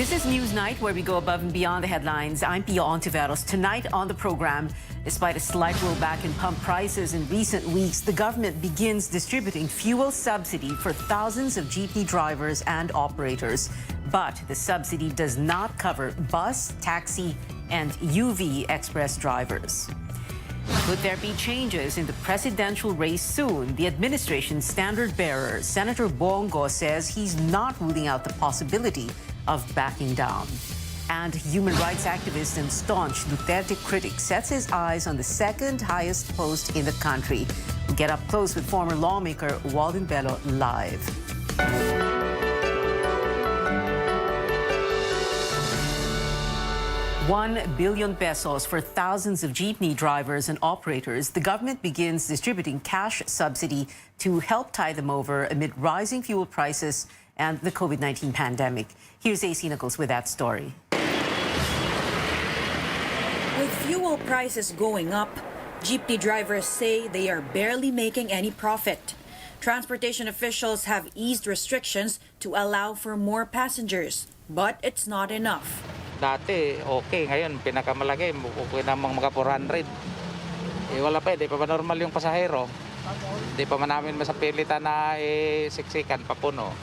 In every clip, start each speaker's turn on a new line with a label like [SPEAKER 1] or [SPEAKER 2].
[SPEAKER 1] This is Newsnight, where we go above and beyond the headlines. I'm Pia Ontiveros. Tonight on the program, despite a slight rollback in pump prices in recent weeks, the government begins distributing fuel subsidy for thousands of jeepney drivers and operators. But the subsidy does not cover bus, taxi, and UV Express drivers. Could there be changes in the presidential race soon? The administration's standard bearer, Senator Bongo, says he's not ruling out the possibility of backing down. And human rights activist and staunch Duterte critic sets his eyes on the second highest post in the country. We'll get up close with former lawmaker Walden Bello live. 1 billion pesos for thousands of jeepney drivers and operators. The government begins distributing cash subsidy to help tide them over amid rising fuel prices and the COVID-19 pandemic. Here's AC Nichols with that story.
[SPEAKER 2] With fuel prices going up, jeepney drivers say they are barely making any profit. Transportation officials have eased restrictions to allow for more passengers, but it's not enough.
[SPEAKER 3] Dati, okay. Ngayon, pinakamalaki, okay namang mga 400. Wala pa, di pa ba normal yung pasahero? Di pa man namin masapilitan na siksikan, papuno.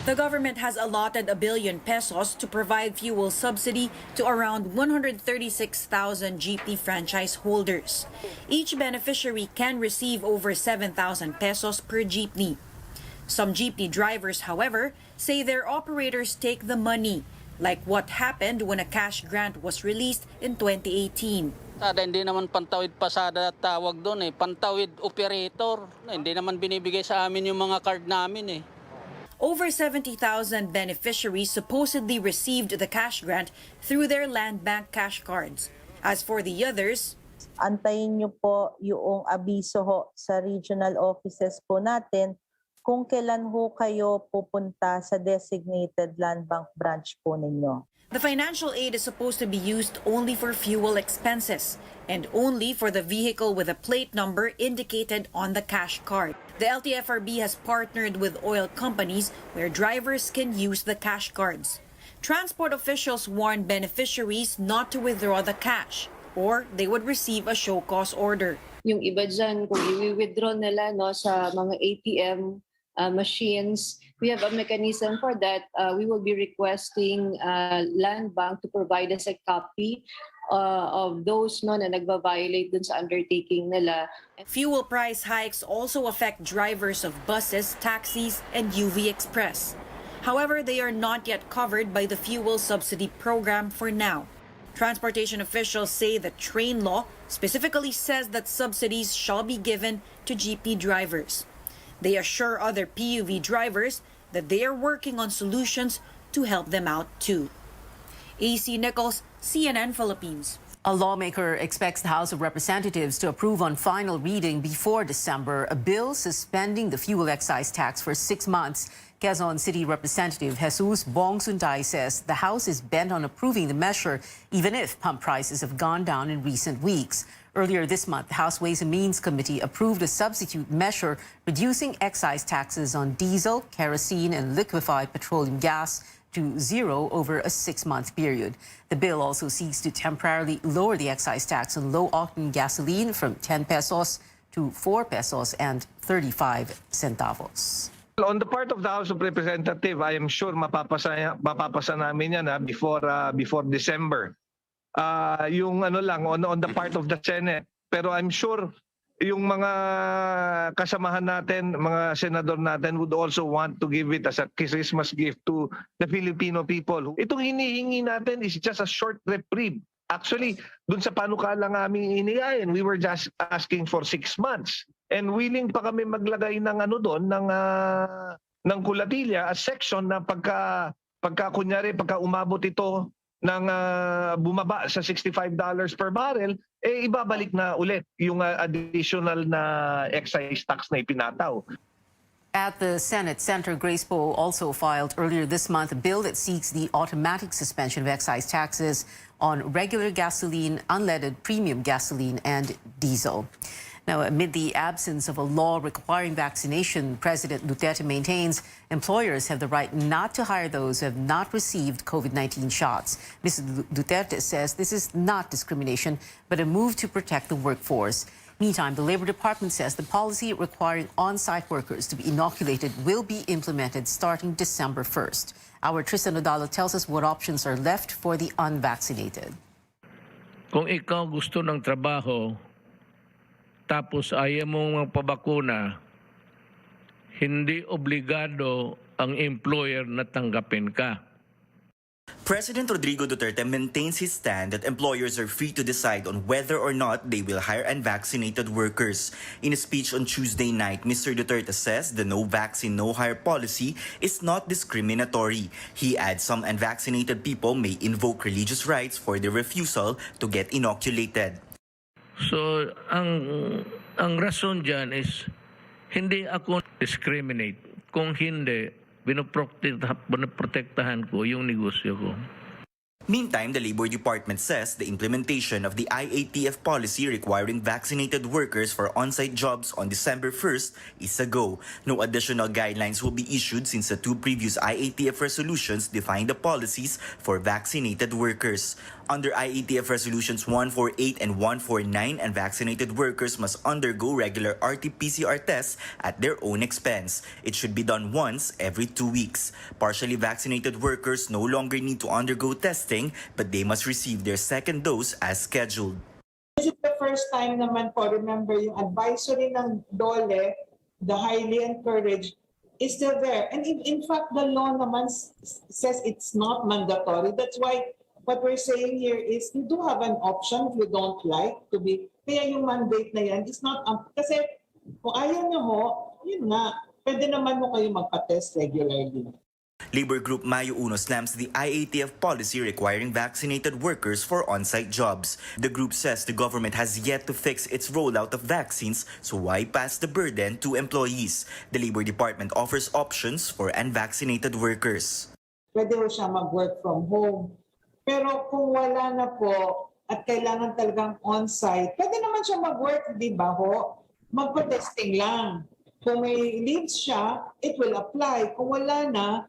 [SPEAKER 2] The government has allotted 1 billion pesos to provide fuel subsidy to around 136,000 jeepney franchise holders. Each beneficiary can receive over 7,000 pesos per jeepney. Some jeepney drivers, however, say their operators take the money, like what happened when a cash grant was released in 2018.
[SPEAKER 4] Hindi naman pantawid pasada tawag doon pantawid operator. Hindi naman binibigay sa amin yung mga card namin
[SPEAKER 2] Over 70,000 beneficiaries supposedly received the cash grant through their land bank cash cards. As for the others,
[SPEAKER 5] antayin niyo po yung abiso ho sa regional offices po natin kung kailan ho kayo pupunta sa designated land bank branch po ninyo.
[SPEAKER 2] The financial aid is supposed to be used only for fuel expenses and only for the vehicle with a plate number indicated on the cash card. The LTFRB has partnered with oil companies where drivers can use the cash cards. Transport officials warn beneficiaries not to withdraw the cash or they would receive a show cause order.
[SPEAKER 6] Yung iba dyan, kung i-withdraw nila sa mga ATM machines, we have a mechanism for that. We will be requesting Land Bank to provide us a copy of those na nagba-violate dun sa undertaking nila.
[SPEAKER 2] Fuel price hikes also affect drivers of buses, taxis, and UV Express. However, they are not yet covered by the fuel subsidy program for now. Transportation officials say the train law specifically says that subsidies shall be given to jeepney drivers. They assure other PUV drivers that they are working on solutions to help them out too. AC Nichols, CNN Philippines.
[SPEAKER 1] A lawmaker expects the House of Representatives to approve on final reading before December a bill suspending the fuel excise tax for 6 months. Quezon City Representative Jesus Bong Sunday says the House is bent on approving the measure even if pump prices have gone down in recent weeks. Earlier this month, the House Ways and Means Committee approved a substitute measure reducing excise taxes on diesel, kerosene, and liquefied petroleum gas to zero over a 6-month period. The bill also seeks to temporarily lower the excise tax on low-octane gasoline from 10 pesos to 4 pesos and 35 centavos.
[SPEAKER 7] On the part of the House of Representatives, I am sure mapapasa namin yan before December. Yung lang on the part of the Senate, pero I'm sure yung mga kasamahan natin, mga senador natin would also want to give it as a Christmas gift to the Filipino people. Itong hinihingi natin is just a short reprieve. Actually, dun sa panukala ng aming inihain, we were just asking for 6 months. And willing pa kami maglagay ng doon ng kulatilya, a section na pagka umabot ito ng bumaba sa $65 per barrel, ibabalik na ulit yung additional na excise tax na ipinataw.
[SPEAKER 1] At the Senate, Senator Grace Poe also filed earlier this month a bill that seeks the automatic suspension of excise taxes on regular gasoline, unleaded premium gasoline, and diesel. Now, amid the absence of a law requiring vaccination, President Duterte maintains employers have the right not to hire those who have not received COVID-19 shots. Mr. Duterte says this is not discrimination, but a move to protect the workforce. Meantime, the Labor Department says the policy requiring on-site workers to be inoculated will be implemented starting December 1st. Our Tristan Odalo tells us what options are left for the unvaccinated.
[SPEAKER 8] Kung ikaw gusto ng trabaho, tapos ayaw mong magpabakuna, hindi obligado ang employer na tanggapin ka.
[SPEAKER 9] President Rodrigo Duterte maintains his stand that employers are free to decide on whether or not they will hire unvaccinated workers. In a speech on Tuesday night, Mr. Duterte says the no vaccine, no hire policy is not discriminatory. He adds some unvaccinated people may invoke religious rights for their refusal to get inoculated.
[SPEAKER 8] So, ang rason dyan is hindi ako discriminate. Kung hindi, binoprotektahan ko yung negosyo ko.
[SPEAKER 9] Meantime, the Labor Department says the implementation of the IATF policy requiring vaccinated workers for on-site jobs on December 1st is a go. No additional guidelines will be issued since the two previous IATF resolutions define the policies for vaccinated workers. Under IATF Resolutions 148 and 149, unvaccinated workers must undergo regular RT-PCR tests at their own expense. It should be done once every 2 weeks. Partially vaccinated workers no longer need to undergo testing, but they must receive their second dose as scheduled.
[SPEAKER 10] This is the first time naman po, remember, yung advisory ng DOLE, the highly encouraged, is still there. And in fact, the law naman says it's not mandatory. That's why what we're saying here is you do have an option if you don't like to be, kaya yung mandate na yan is not, kasi kung ayaw nyo mo, yun nga, pwede naman mo kayo magpa-test regularly.
[SPEAKER 9] Labor Group Mayo Uno slams the IATF policy requiring vaccinated workers for on-site jobs. The group says the government has yet to fix its rollout of vaccines, so why pass the burden to employees? The Labor Department offers options for unvaccinated workers.
[SPEAKER 10] Pwede ho siya mag-work from home. Pero kung wala na po at kailangan talagang on-site, pwede naman siya mag-work, di ba ho? Magpa-testing lang. Kung may leaves siya, it will apply. Kung wala na,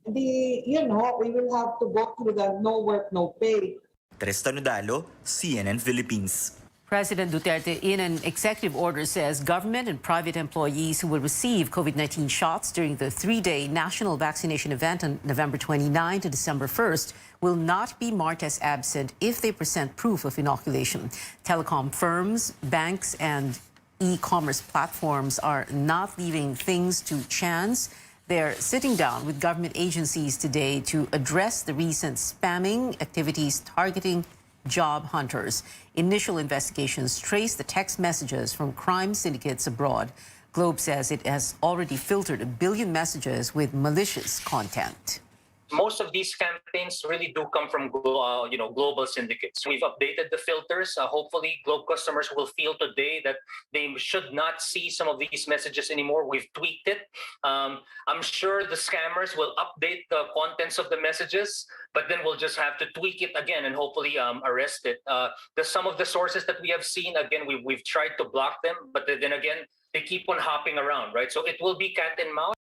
[SPEAKER 10] we will have to go through the no work, no pay.
[SPEAKER 9] Tristan Odalo, CNN Philippines.
[SPEAKER 1] President Duterte, in an executive order, says government and private employees who will receive COVID-19 shots during the 3-day national vaccination event on November 29 to December 1st will not be marked as absent if they present proof of inoculation. Telecom firms, banks, and e-commerce platforms are not leaving things to chance. They're sitting down with government agencies today to address the recent spamming activities targeting job hunters. Initial investigations trace the text messages from crime syndicates abroad. Globe says it has already filtered 1 billion messages with malicious content.
[SPEAKER 11] Most of these campaigns really do come from global syndicates. We've updated the filters. Hopefully, Globe customers will feel today that they should not see some of these messages anymore. We've tweaked it. I'm sure the scammers will update the contents of the messages, but then we'll just have to tweak it again and hopefully arrest it. Some of the sources that we have seen, again, we've tried to block them, but then again, they keep on hopping around, right? So it will be cat and mouse.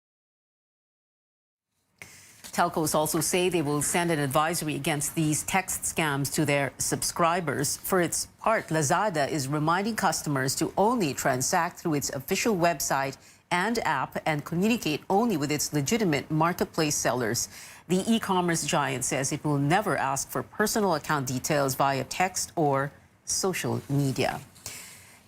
[SPEAKER 1] Telcos also say they will send an advisory against these text scams to their subscribers. For its part, Lazada is reminding customers to only transact through its official website and app and communicate only with its legitimate marketplace sellers. The e-commerce giant says it will never ask for personal account details via text or social media.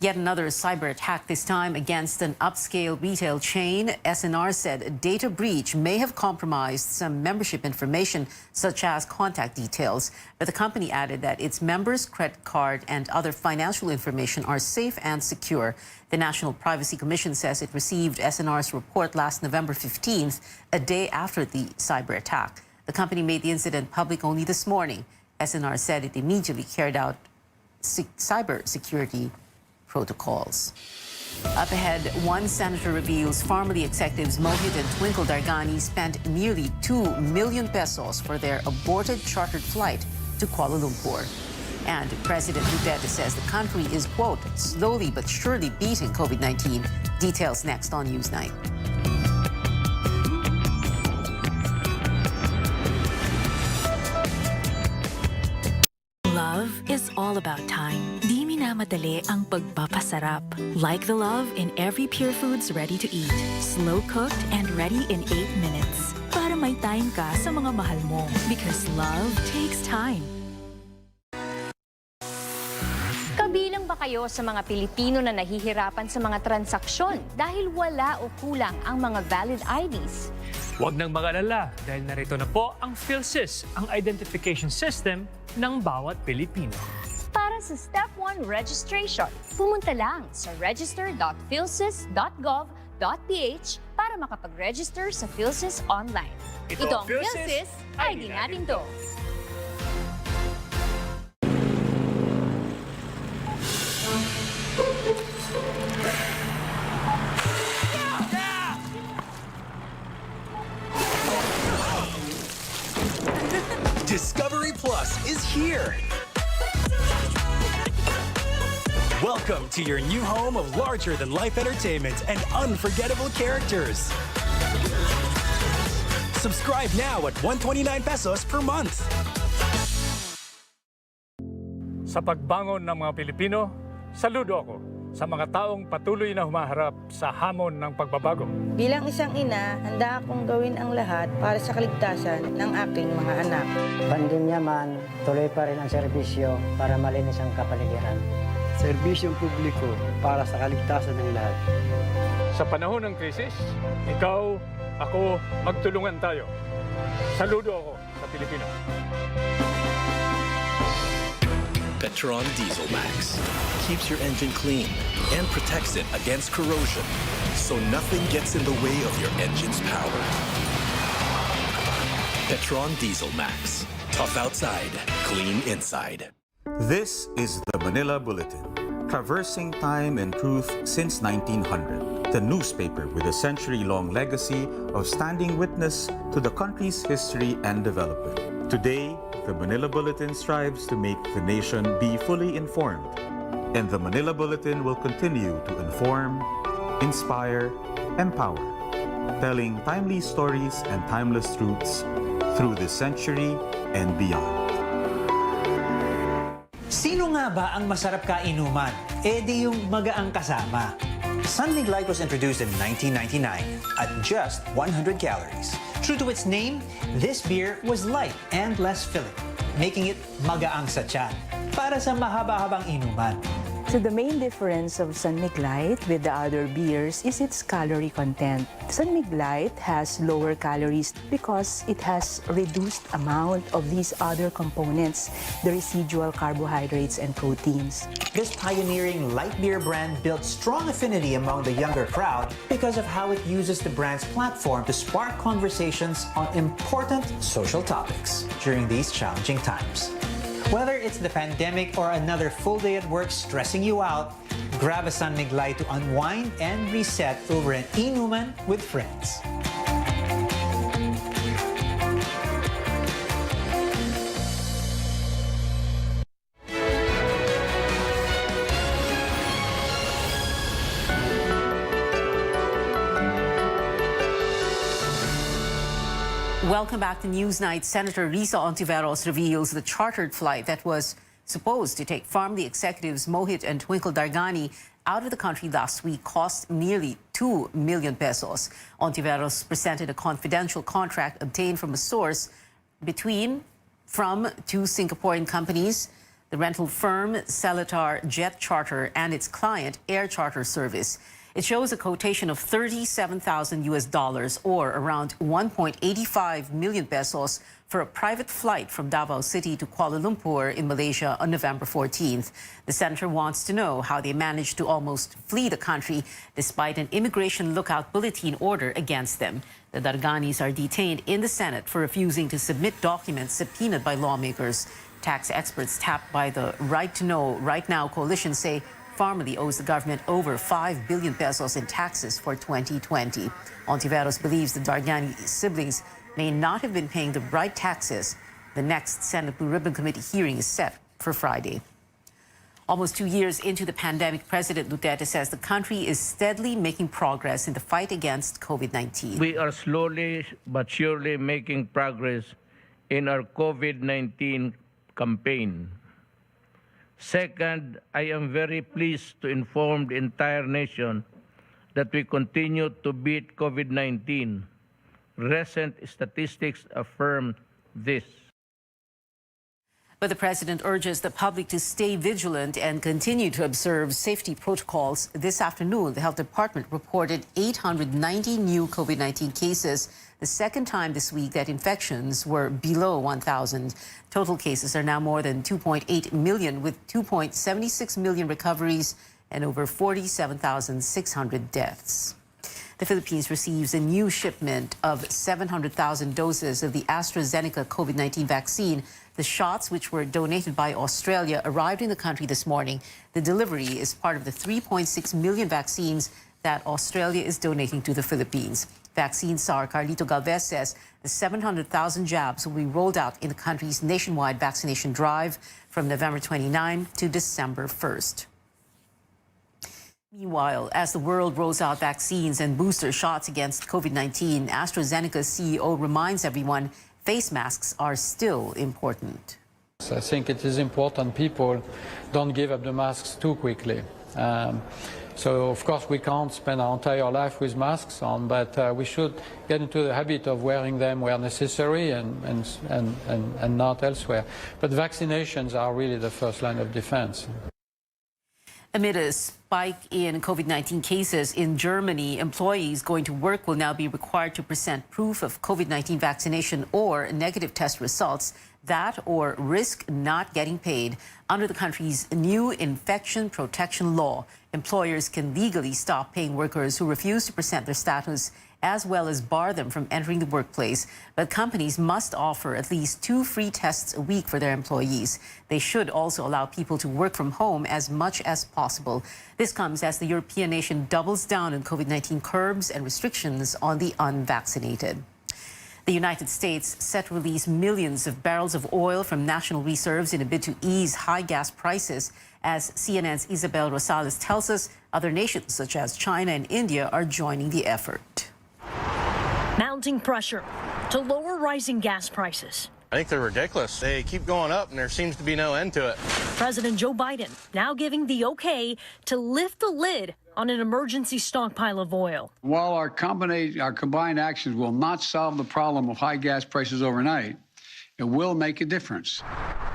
[SPEAKER 1] Yet another cyber attack, this time against an upscale retail chain. SNR said a data breach may have compromised some membership information, such as contact details. But the company added that its members' credit card and other financial information are safe and secure. The National Privacy Commission says it received SNR's report last November 15th, a day after the cyber attack. The company made the incident public only this morning. SNR said it immediately carried out cyber security protocols. Up ahead, one senator reveals Pharmally executives Mohit and Twinkle Dargani spent nearly 2 million pesos for their aborted chartered flight to Kuala Lumpur. And President Duterte says the country is, quote, slowly but surely beating COVID-19. Details next on Newsnight.
[SPEAKER 12] Love is all about time. Di minamadali ang pagpapasarap. Like the love in every Pure Foods ready-to-eat. Slow-cooked and ready in 8 minutes. Para may time ka sa mga mahal mo. Because love takes time.
[SPEAKER 13] Kabilang ba kayo sa mga Pilipino na nahihirapan sa mga transaksyon dahil wala o kulang ang mga valid IDs?
[SPEAKER 14] Huwag nang mag-alala dahil narito na po ang PhilSys, ang identification system ng bawat Pilipino.
[SPEAKER 13] Para sa Step 1 registration, pumunta lang sa register.philsys.gov.ph para makapag-register sa PhilSys online.
[SPEAKER 14] Ito
[SPEAKER 13] Ito ang
[SPEAKER 14] ang
[SPEAKER 13] PhilSys, ID natin to.
[SPEAKER 15] Discovery Plus is here. Welcome to your new home of larger-than-life entertainment and unforgettable characters. Subscribe now at 129 pesos per month.
[SPEAKER 14] Sa pagbangon ng mga Pilipino, saludo ako sa mga taong patuloy na humaharap sa hamon ng pagbabago.
[SPEAKER 16] Bilang isang ina, handa akong gawin ang lahat para sa kaligtasan ng aking mga anak.
[SPEAKER 17] Pandemya man, tuloy pa rin ang serbisyo para malinis ang kapaligiran.
[SPEAKER 18] Serbisyong publiko para sa kaligtasan ng lahat.
[SPEAKER 14] Sa panahon ng krisis, ikaw, ako, magtulungan tayo. Saludo ako sa Pilipino.
[SPEAKER 15] Petron Diesel Max keeps your engine clean and protects it against corrosion, so nothing gets in the way of your engine's power. Petron Diesel Max. Tough outside, clean inside.
[SPEAKER 19] This is the Manila Bulletin, traversing time and truth since 1900. The newspaper with a century-long legacy of standing witness to the country's history and development. Today, the Manila Bulletin strives to make the nation be fully informed. And the Manila Bulletin will continue to inform, inspire, empower, telling timely stories and timeless truths through the century and beyond.
[SPEAKER 20] Sino nga ba ang masarap kainuman? Eh di yung magaang kasama. San Mig Light was introduced in 1999 at just 100 calories. True to its name, this beer was light and less filling, making it magaang sa tiyan para sa mahaba-habang inuman.
[SPEAKER 21] So the main difference of San Mig Light with the other beers is its calorie content. San Mig Light has lower calories because it has reduced amount of these other components, the residual carbohydrates and proteins.
[SPEAKER 20] This pioneering light beer brand built strong affinity among the younger crowd because of how it uses the brand's platform to spark conversations on important social topics during these challenging times. Whether it's the pandemic or another full day at work stressing you out, grab a San Mig Light to unwind and reset over an inuman with friends.
[SPEAKER 1] Welcome back to Newsnight. Senator Risa Ontiveros reveals the chartered flight that was supposed to take Farmly executives Mohit and Twinkle Dargani out of the country last week cost nearly 2 million pesos. Ontiveros presented a confidential contract obtained from a source from two Singaporean companies, the rental firm Seletar Jet Charter and its client Air Charter Service. It shows a quotation of $37,000 or around 1.85 million pesos for a private flight from Davao City to Kuala Lumpur in Malaysia on November 14th. The senator wants to know how they managed to almost flee the country despite an immigration lookout bulletin order against them. The Darganis are detained in the Senate for refusing to submit documents subpoenaed by lawmakers. Tax experts tapped by the Right to Know, Right Now coalition say Farmly owes the government over 5 billion pesos in taxes for 2020. Ontiveros believes the Dargani siblings may not have been paying the right taxes. The next Senate Blue Ribbon Committee hearing is set for Friday. Almost 2 years into the pandemic, President Duterte says the country is steadily making progress in the fight against COVID-19.
[SPEAKER 8] We are slowly but surely making progress in our COVID-19 campaign. Second, I am very pleased to inform the entire nation that we continue to beat COVID-19. Recent statistics affirm this.
[SPEAKER 1] But the president urges the public to stay vigilant and continue to observe safety protocols. This afternoon, the health department reported 890 new COVID-19 cases, the second time this week that infections were below 1,000. Total cases are now more than 2.8 million, with 2.76 million recoveries and over 47,600 deaths. The Philippines receives a new shipment of 700,000 doses of the AstraZeneca COVID-19 vaccine. The shots, which were donated by Australia, arrived in the country this morning. The delivery is part of the 3.6 million vaccines that Australia is donating to the Philippines. Vaccine czar Carlito Galvez says the 700,000 jabs will be rolled out in the country's nationwide vaccination drive from November 29 to December 1st. Meanwhile, as the world rolls out vaccines and booster shots against COVID-19, AstraZeneca's CEO reminds everyone face masks are still important.
[SPEAKER 18] I think it is important people don't give up the masks too quickly. So, of course, we can't spend our entire life with masks on, but we should get into the habit of wearing them where necessary and not elsewhere. But vaccinations are really the first line of defense.
[SPEAKER 1] Amid a spike in COVID-19 cases in Germany, employees going to work will now be required to present proof of COVID-19 vaccination or negative test results, that or risk not getting paid. Under the country's new infection protection law, employers can legally stop paying workers who refuse to present their status, as well as bar them from entering the workplace. But companies must offer at least 2 free tests a week for their employees. They should also allow people to work from home as much as possible. This comes as the European nation doubles down on COVID-19 curbs and restrictions on the unvaccinated. The United States set to release millions of barrels of oil from national reserves in a bid to ease high gas prices. As CNN's Isabel Rosales tells us, other nations such as China and India are joining the effort.
[SPEAKER 3] Mounting pressure to lower rising gas prices.
[SPEAKER 22] I think they're ridiculous. They keep going up and there seems to be no end to it.
[SPEAKER 3] President Joe Biden now giving the okay to lift the lid on an emergency stockpile of oil.
[SPEAKER 23] While our combined actions will not solve the problem of high gas prices overnight, it will make a difference.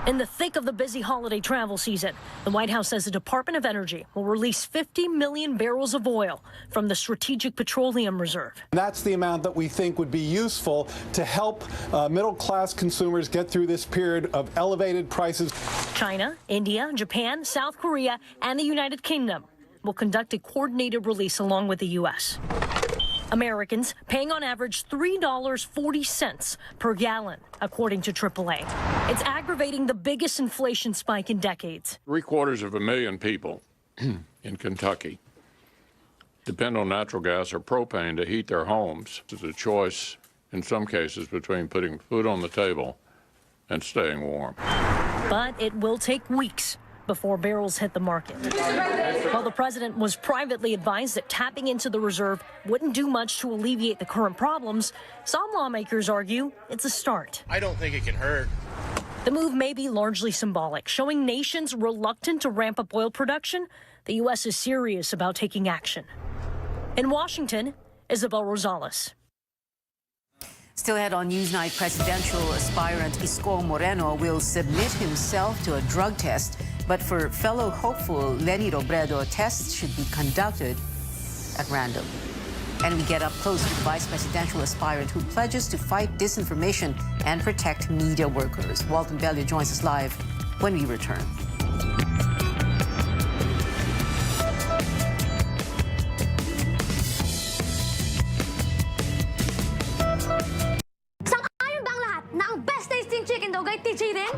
[SPEAKER 3] In the thick of the busy holiday travel season, the White House says the Department of Energy will release 50 million barrels of oil from the Strategic Petroleum Reserve.
[SPEAKER 24] That's the amount that we think would be useful to help middle-class consumers get through this period of elevated prices.
[SPEAKER 3] China, India, Japan, South Korea, and the United Kingdom will conduct a coordinated release along with the U.S. Americans paying on average $3.40 per gallon, according to AAA. It's aggravating the biggest inflation spike in decades.
[SPEAKER 25] 750,000 people in Kentucky depend on natural gas or propane to heat their homes. It's a choice, in some cases, between putting food on the table and staying warm.
[SPEAKER 3] But it will take weeks before barrels hit the market. While the president was privately advised that tapping into the reserve wouldn't do much to alleviate the current problems, some lawmakers argue it's a start.
[SPEAKER 22] I don't think it can hurt.
[SPEAKER 3] The move may be largely symbolic, showing nations reluctant to ramp up oil production. The U.S. is serious about taking action. In Washington, Isabel Rosales.
[SPEAKER 1] Still ahead on Newsnight, presidential aspirant Isko Moreno will submit himself to a drug test. But for fellow hopeful Leni Robredo, tests should be conducted at random. And we get up close to the vice presidential aspirant who pledges to fight disinformation and protect media workers. Walton Bello joins us live when we return.
[SPEAKER 26] Sang-ayon ba ang lahat na ang best tasting chicken daw kay TJ rin?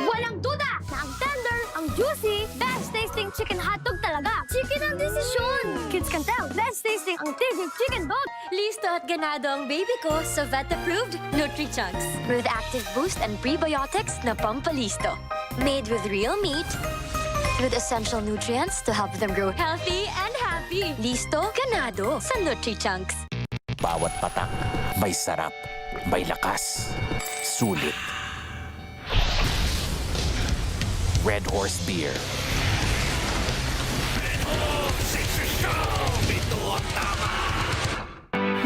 [SPEAKER 26] Walang duda na ang tender, ang juicy, best tasting tasting chicken hotdog talaga. Chicken ang desisyon. Kids can tell, best tasting ang TJ Chicken Dog.
[SPEAKER 2] Listo at ganado ang baby ko sa vet-approved Nutri-Chunks.
[SPEAKER 26] With active boost and prebiotics na pampalisto.
[SPEAKER 2] Made with real meat, with essential nutrients to help them grow healthy and happy. Listo, ganado sa Nutri-Chunks.
[SPEAKER 4] Bawat patak, may sarap, may lakas, sulit. Red Horse Beer.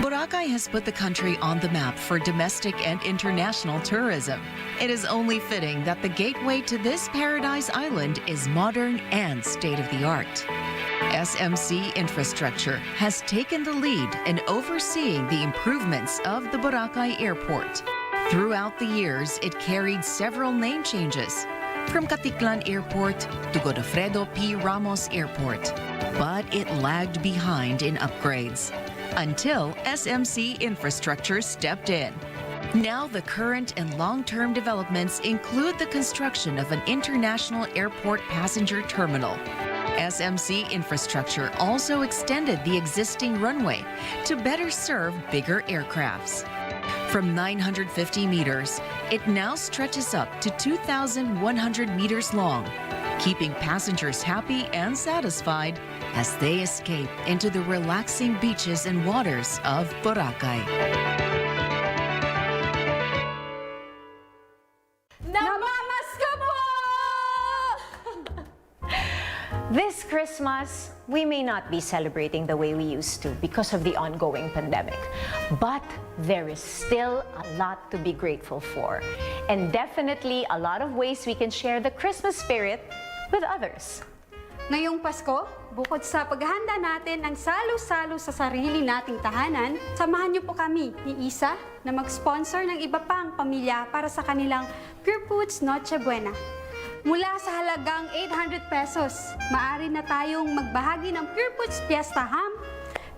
[SPEAKER 5] Boracay has put the country on the map for domestic and international tourism. It is only fitting that the gateway to this paradise island is modern and state-of-the-art. SMC Infrastructure has taken the lead in overseeing the improvements of the Boracay Airport. Throughout the years, it carried several name changes, from Caticlan Airport to Godofredo P. Ramos Airport. But it lagged behind in upgrades until SMC Infrastructure stepped in. Now the current and long-term developments include the construction of an international airport passenger terminal. SMC Infrastructure also extended the existing runway to better serve bigger aircrafts. From 950 meters, it now stretches up to 2,100 meters long, keeping passengers happy and satisfied as they escape into the relaxing beaches and waters of Boracay.
[SPEAKER 6] Namamasko po! This Christmas, we may not be celebrating the way we used to because of the ongoing pandemic. But there is still a lot to be grateful for. And definitely a lot of ways we can share the Christmas spirit with others.
[SPEAKER 7] Ngayong Pasko, bukod sa paghahanda natin ng salo-salo sa sarili nating tahanan, samahan niyo po kami ni Isa na mag-sponsor ng iba pang pamilya para sa kanilang Pure Foods Noche Buena. Mula sa halagang 800 pesos, maaari na tayong magbahagi ng Pure Foods Fiesta Ham,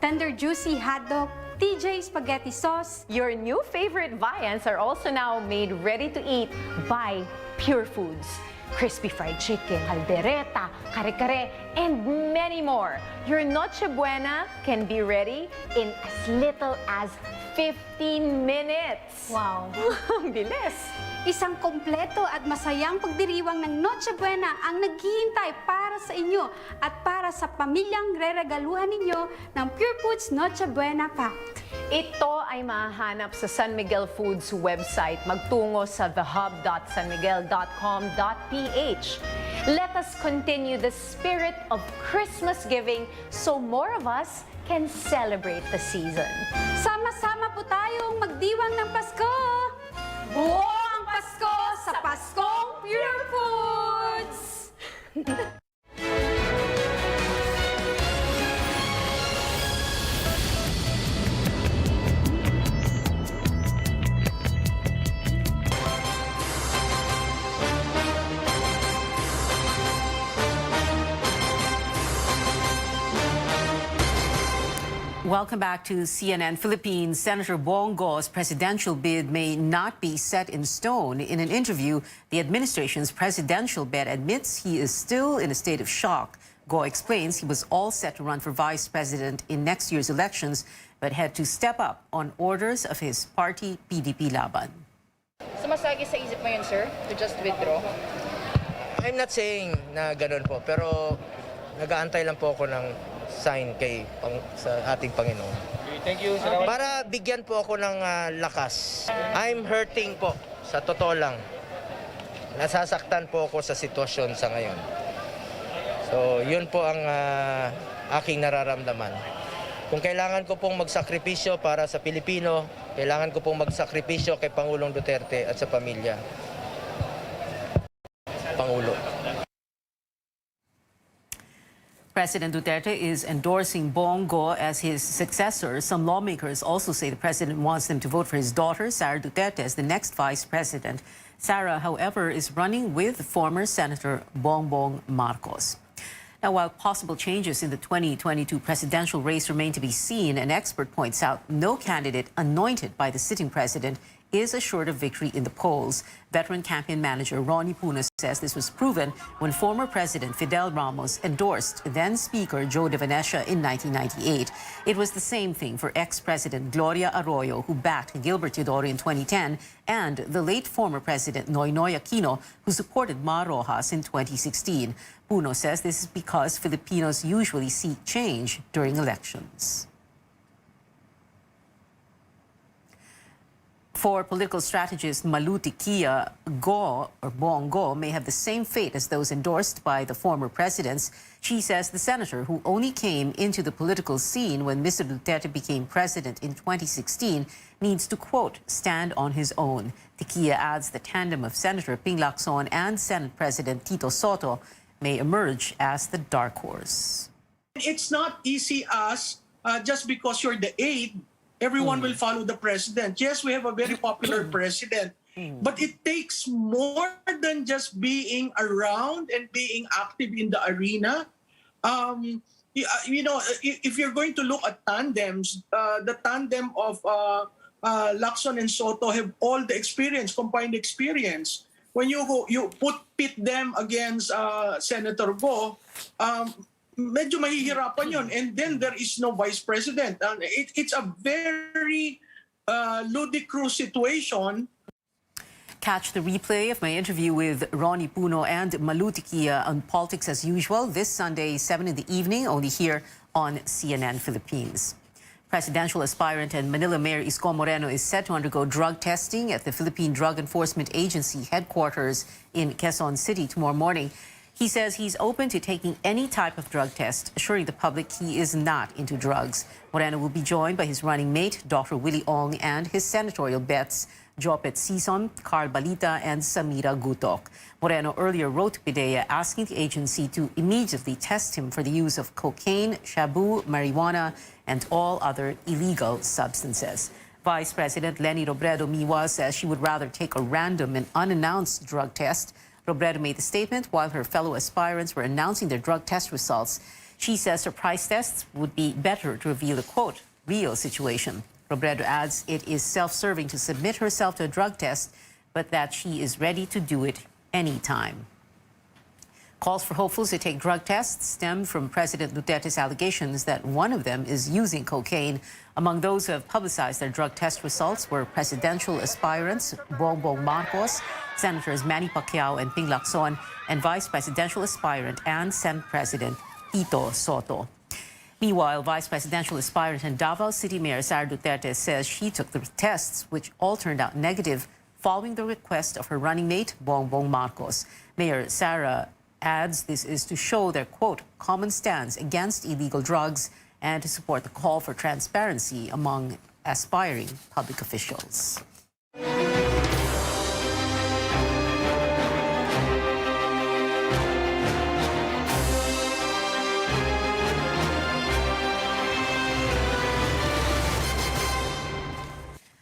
[SPEAKER 7] Tender Juicy Hotdog, TJ Spaghetti Sauce.
[SPEAKER 6] Your new favorite viands are also now made ready to eat by Pure Foods. Crispy fried chicken, caldereta, kare-kare, and many more. Your Noche Buena can be ready in as little as 15 minutes.
[SPEAKER 7] Wow!
[SPEAKER 6] Ang bilis!
[SPEAKER 7] Isang kompleto at masayang pagdiriwang ng Noche Buena ang naghihintay para sa inyo at para sa pamilyang reregaluhan ninyo ng Pure Foods Noche Buena Pack.
[SPEAKER 6] Ito ay mahahanap sa San Miguel Foods website. Magtungo sa thehub.sanmiguel.com.ph. Let us continue the spirit of Christmas giving so more of us can celebrate the season.
[SPEAKER 7] Sama-sama po tayong magdiwang ng Pasko! Buo ang Pasko sa Paskong Pure Foods!
[SPEAKER 1] Welcome back to CNN Philippines. Senator Bongo's presidential bid may not be set in stone. In an interview, the administration's presidential bet admits he is still in a state of shock. Go explains he was all set to run for vice president in next year's elections, but had to step up on orders of his party, PDP Laban.
[SPEAKER 10] Sumasagi sa isip mo yun, sir, to just withdraw?
[SPEAKER 27] I'm not saying na ganun po, pero nag-aantay lang po ako ng sign sa ating Panginoon.
[SPEAKER 10] Thank you, sir.
[SPEAKER 27] Para bigyan po ako ng lakas. I'm hurting po, sa totoo lang. Nasasaktan po ako sa sitwasyon sa ngayon. So, yun po ang aking nararamdaman. Kung kailangan ko pong magsakripisyo para sa Pilipino, kailangan ko pong magsakripisyo kay Pangulong Duterte at sa pamilya. Pangulo.
[SPEAKER 1] President Duterte is endorsing Bongo as his successor. Some lawmakers also say the president wants them to vote for his daughter, Sara Duterte, as the next vice president. Sara, however, is running with former Senator Bongbong Marcos. Now, while possible changes in the 2022 presidential race remain to be seen, an expert points out no candidate anointed by the sitting president is assured of victory in the polls. Veteran campaign manager Ronnie Puno says this was proven when former President Fidel Ramos endorsed then-Speaker Joe De Venecia in 1998. It was the same thing for ex-President Gloria Arroyo, who backed Gilbert Teodoro in 2010, and the late former President Noynoy Aquino, who supported Mar Rojas in 2016. Puno says this is because Filipinos usually seek change during elections. For political strategist Maluti Kia, Go or Bongo may have the same fate as those endorsed by the former presidents. She says the senator, who only came into the political scene when Mr. Duterte became president in 2016, needs to, quote, stand on his own. Tiquia adds the tandem of Senator Ping Lacson and Senate President Tito Soto may emerge as the dark horse.
[SPEAKER 9] It's not easy as just because you're the aide, everyone will follow the president. Yes, we have a very popular president, but it takes more than just being around and being active in the arena. You know, if you're going to look at tandems, the tandem of Lacson and Soto have all the experience, combined experience. When you pit them against Senator Go, medyo mahihirapan yun. And then there is no vice president. It's a very ludicrous situation.
[SPEAKER 1] Catch the replay of my interview with Ronnie Puno and Maluti Kia on Politics as Usual this Sunday, 7 in the evening, only here on CNN Philippines. Presidential aspirant and Manila Mayor Isko Moreno is set to undergo drug testing at the Philippine Drug Enforcement Agency headquarters in Quezon City tomorrow morning. He says he's open to taking any type of drug test, assuring the public he is not into drugs. Moreno will be joined by his running mate, Dr. Willie Ong, and his senatorial bets, Jopet Sison, Carl Balita, and Samira Gutok. Moreno earlier wrote to PIDEA asking the agency to immediately test him for the use of cocaine, shabu, marijuana, and all other illegal substances. Vice President Leni Robredo Miwa says she would rather take a random and unannounced drug test. Robredo made the statement while her fellow aspirants were announcing their drug test results. She says surprise tests would be better to reveal the, quote, real situation. Robredo adds it is self-serving to submit herself to a drug test, but that she is ready to do it anytime. Calls for hopefuls to take drug tests stem from President Duterte's allegations that one of them is using cocaine. Among those who have publicized their drug test results were presidential aspirants Bongbong Marcos, Senators Manny Pacquiao and Ping Lacson, and Vice Presidential aspirant and Senate President Tito Soto. Meanwhile, Vice Presidential aspirant and Davao City Mayor Sara Duterte says she took the tests, which all turned out negative, following the request of her running mate, Bongbong Marcos. Mayor Sara adds this is to show their, quote, common stance against illegal drugs and to support the call for transparency among aspiring public officials.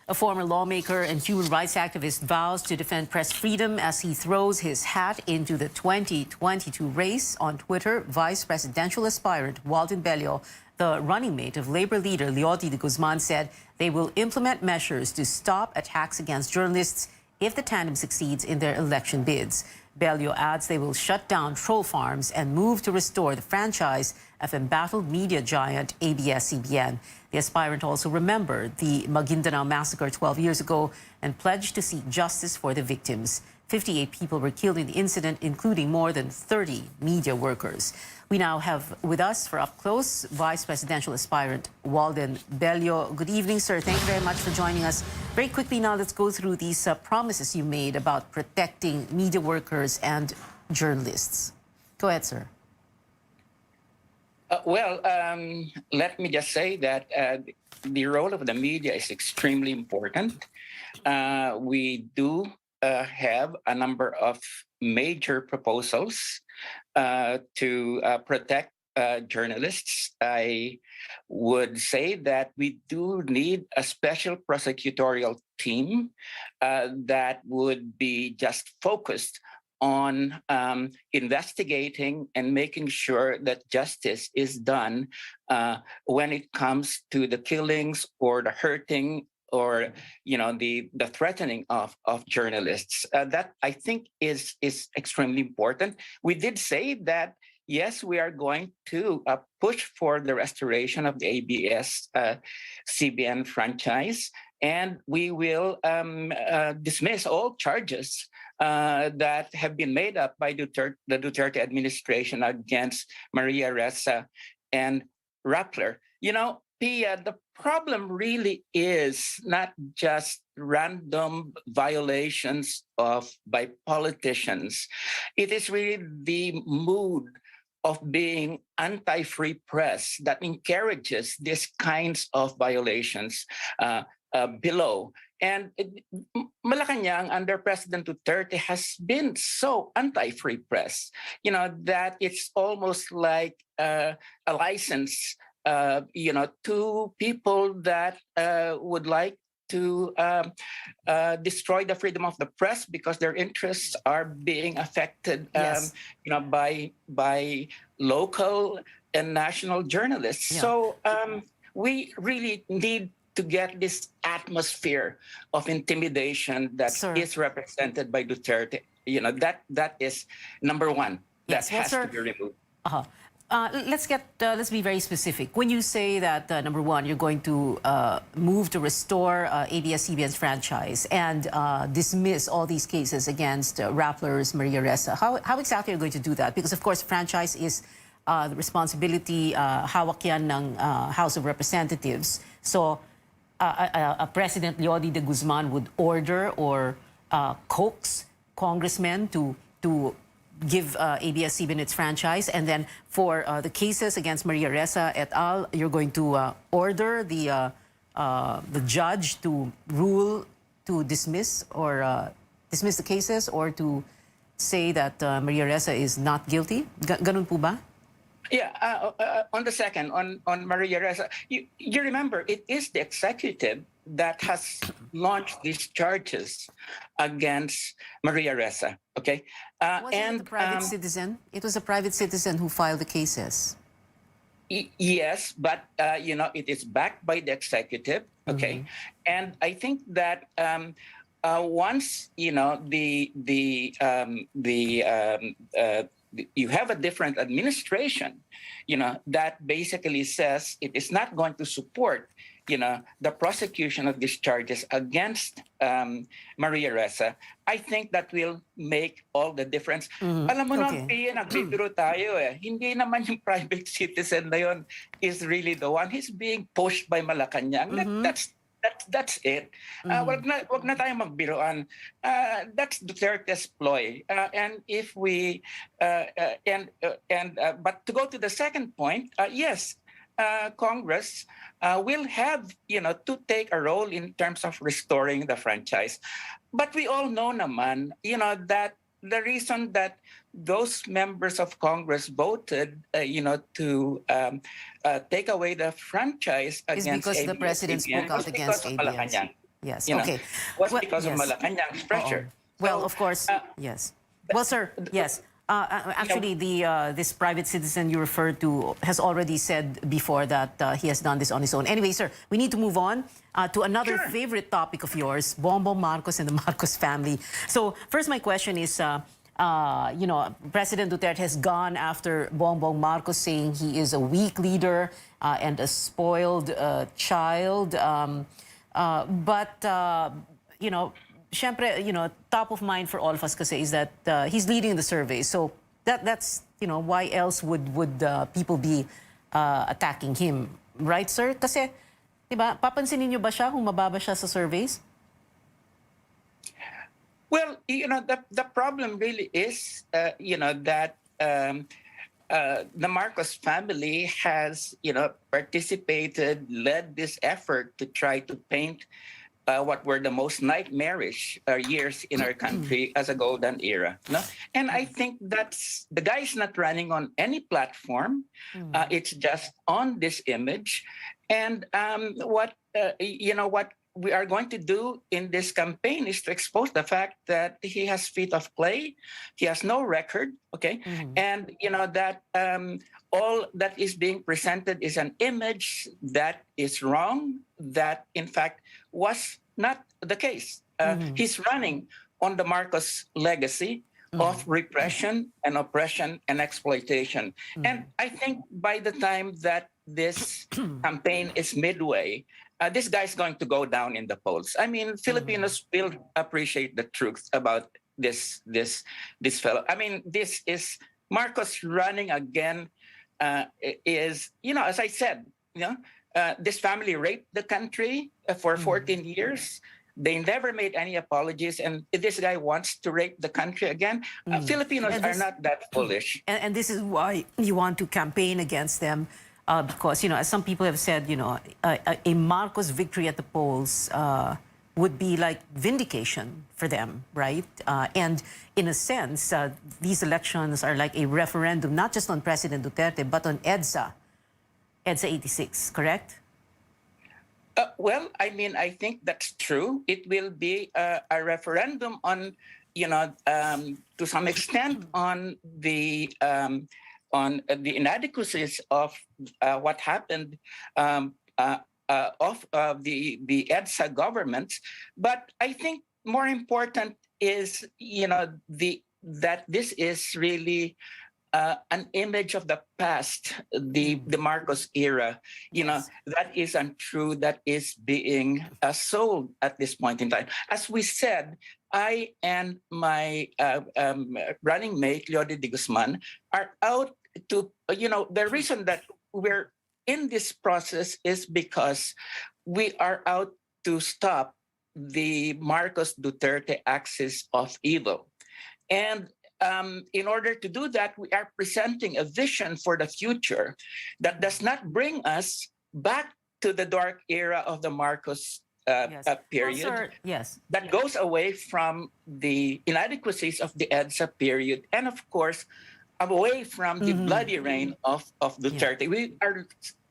[SPEAKER 1] A former lawmaker and human rights activist vows to defend press freedom as he throws his hat into the 2022 race. On Twitter, vice presidential aspirant Walden Bello, the running mate of Labor leader Leoty de Guzman, said they will implement measures to stop attacks against journalists if the tandem succeeds in their election bids. Bello adds they will shut down troll farms and move to restore the franchise of embattled media giant ABS-CBN. The aspirant also remembered the Maguindanao massacre 12 years ago and pledged to seek justice for the victims. 58 people were killed in the incident, including more than 30 media workers. We now have with us for up close Vice Presidential aspirant Walden Bello. Good evening, sir. Thank you very much for joining us. Very quickly now, let's go through these promises you made about protecting media workers and journalists. Go ahead, sir.
[SPEAKER 11] Let me just say that the role of the media is extremely important. We do have a number of major proposals to protect journalists. I would say that we do need a special prosecutorial team that would be just focused on investigating and making sure that justice is done when it comes to the killings or the hurting or the threatening of journalists. That I think is extremely important. We did say that yes, we are going to push for the restoration of the ABS-CBN franchise, and we will dismiss all charges that have been made up by the Duterte administration against Maria Ressa and Rappler. Pia, the problem really is not just random violations by politicians. It is really the mood of being anti-free press that encourages these kinds of violations below. And Malacanang under President Duterte has been so anti-free press, that it's almost like a license, to people that would like to destroy the freedom of the press because their interests are being affected,
[SPEAKER 1] Yes.
[SPEAKER 11] by local and national journalists.
[SPEAKER 1] Yeah.
[SPEAKER 11] So we really need to get this atmosphere of intimidation that
[SPEAKER 1] Sir.
[SPEAKER 11] is represented by Duterte. That is number one.
[SPEAKER 1] Yes,
[SPEAKER 11] That
[SPEAKER 1] well,
[SPEAKER 11] has
[SPEAKER 1] sir,
[SPEAKER 11] to be removed.
[SPEAKER 1] Uh-huh. Let's be very specific. When you say that, number one, you're going to move to restore ABS-CBN's franchise and dismiss all these cases against Rappler's Maria Ressa, how exactly are you going to do that? Because, of course, franchise is the responsibility, hawak yan ng House of Representatives. So, President Leody de Guzman would order or coax congressmen to give ABS-CBN its franchise, and then for the cases against Maria Ressa et al., you're going to order the judge to rule to dismiss the cases or to say that Maria Ressa is not guilty. Ganun po ba?
[SPEAKER 11] Yeah, on the second, on Maria Ressa, you remember it is the executive that has launched these charges against Maria Ressa. Okay,
[SPEAKER 1] Wasn't it a private citizen? It was a private citizen who filed the cases.
[SPEAKER 11] Yes, but it is backed by the executive. Okay, and I think that once you have a different administration, that basically says it is not going to support, the prosecution of these charges against Maria Ressa. I think that will make all the difference. Alam mo naman, Pia, nagbibiro tayo eh. Hindi naman yung private citizen na yun is really the one. He's being pushed by Malacanang. That's it. Wag na tayong magbiroan. That's Duterte's ploy. And if we but to go to the second point, yes, Congress will have to take a role in terms of restoring the franchise. But we all know naman, that the reason that those members of Congress voted, to take away the franchise
[SPEAKER 1] Is
[SPEAKER 11] against
[SPEAKER 1] because the
[SPEAKER 11] ABS-CBN
[SPEAKER 1] president spoke out against ABS.
[SPEAKER 11] Malacanang.
[SPEAKER 1] Yes,
[SPEAKER 11] You know,
[SPEAKER 1] okay.
[SPEAKER 11] was
[SPEAKER 1] Well,
[SPEAKER 11] because of
[SPEAKER 1] yes.
[SPEAKER 11] Malacanang's pressure.
[SPEAKER 1] Well, of course, yes. Well, sir, yes. Actually, this private citizen you referred to has already said before that he has done this on his own. Anyway, sir, we need to move on to another favorite topic of yours, Bongbong Marcos and the Marcos family. So, first, my question is, President Duterte has gone after Bongbong Marcos, saying he is a weak leader and a spoiled child. Siyempre, top of mind for all of us kasi is that he's leading the survey. So that's why else would people be attacking him, right, sir? Kasi, diba, papansinin niyo ba siya kung mababa siya sa surveys?
[SPEAKER 11] Well, the problem really is, that the Marcos family has, participated, led this effort to try to paint what were the most nightmarish years in our country as a golden era. No? And I think that's, the guy is not running on any platform. It's just on this image. And what we are going to do in this campaign is to expose the fact that he has feet of clay, he has no record, okay, and that all that is being presented is an image that is wrong, that in fact was not the case. He's running on the Marcos legacy of repression and oppression and exploitation. And I think by the time that this campaign is midway, this guy's going to go down in the polls. I mean, Filipinos will appreciate the truth about this fellow. I mean, this is Marcos running again. Is as I said, this family raped the country for 14 years. They never made any apologies, and this guy wants to rape the country again. Filipinos are not that foolish.
[SPEAKER 1] And this is why you want to campaign against them, because, as some people have said, a Marcos victory at the polls would be like vindication for them, right? And in a sense, these elections are like a referendum, not just on President Duterte, but on EDSA 86, correct?
[SPEAKER 11] Well, I mean, I think that's true. It will be a referendum on, to some extent, on the inadequacies of what happened of the EDSA government. But I think more important is, that this is really an image of the past, the Marcos era, that is untrue, that is being sold at this point in time. As we said, I and my running mate, Leody de Guzman, are out to, the reason that we're in this process is because we are out to stop the Marcos Duterte axis of evil. And in order to do that, we are presenting a vision for the future that does not bring us back to the dark era of the Marcos period.
[SPEAKER 1] Well, sir, yes.
[SPEAKER 11] That goes away from the inadequacies of the EDSA period, and of course, away from the bloody reign of Duterte. We are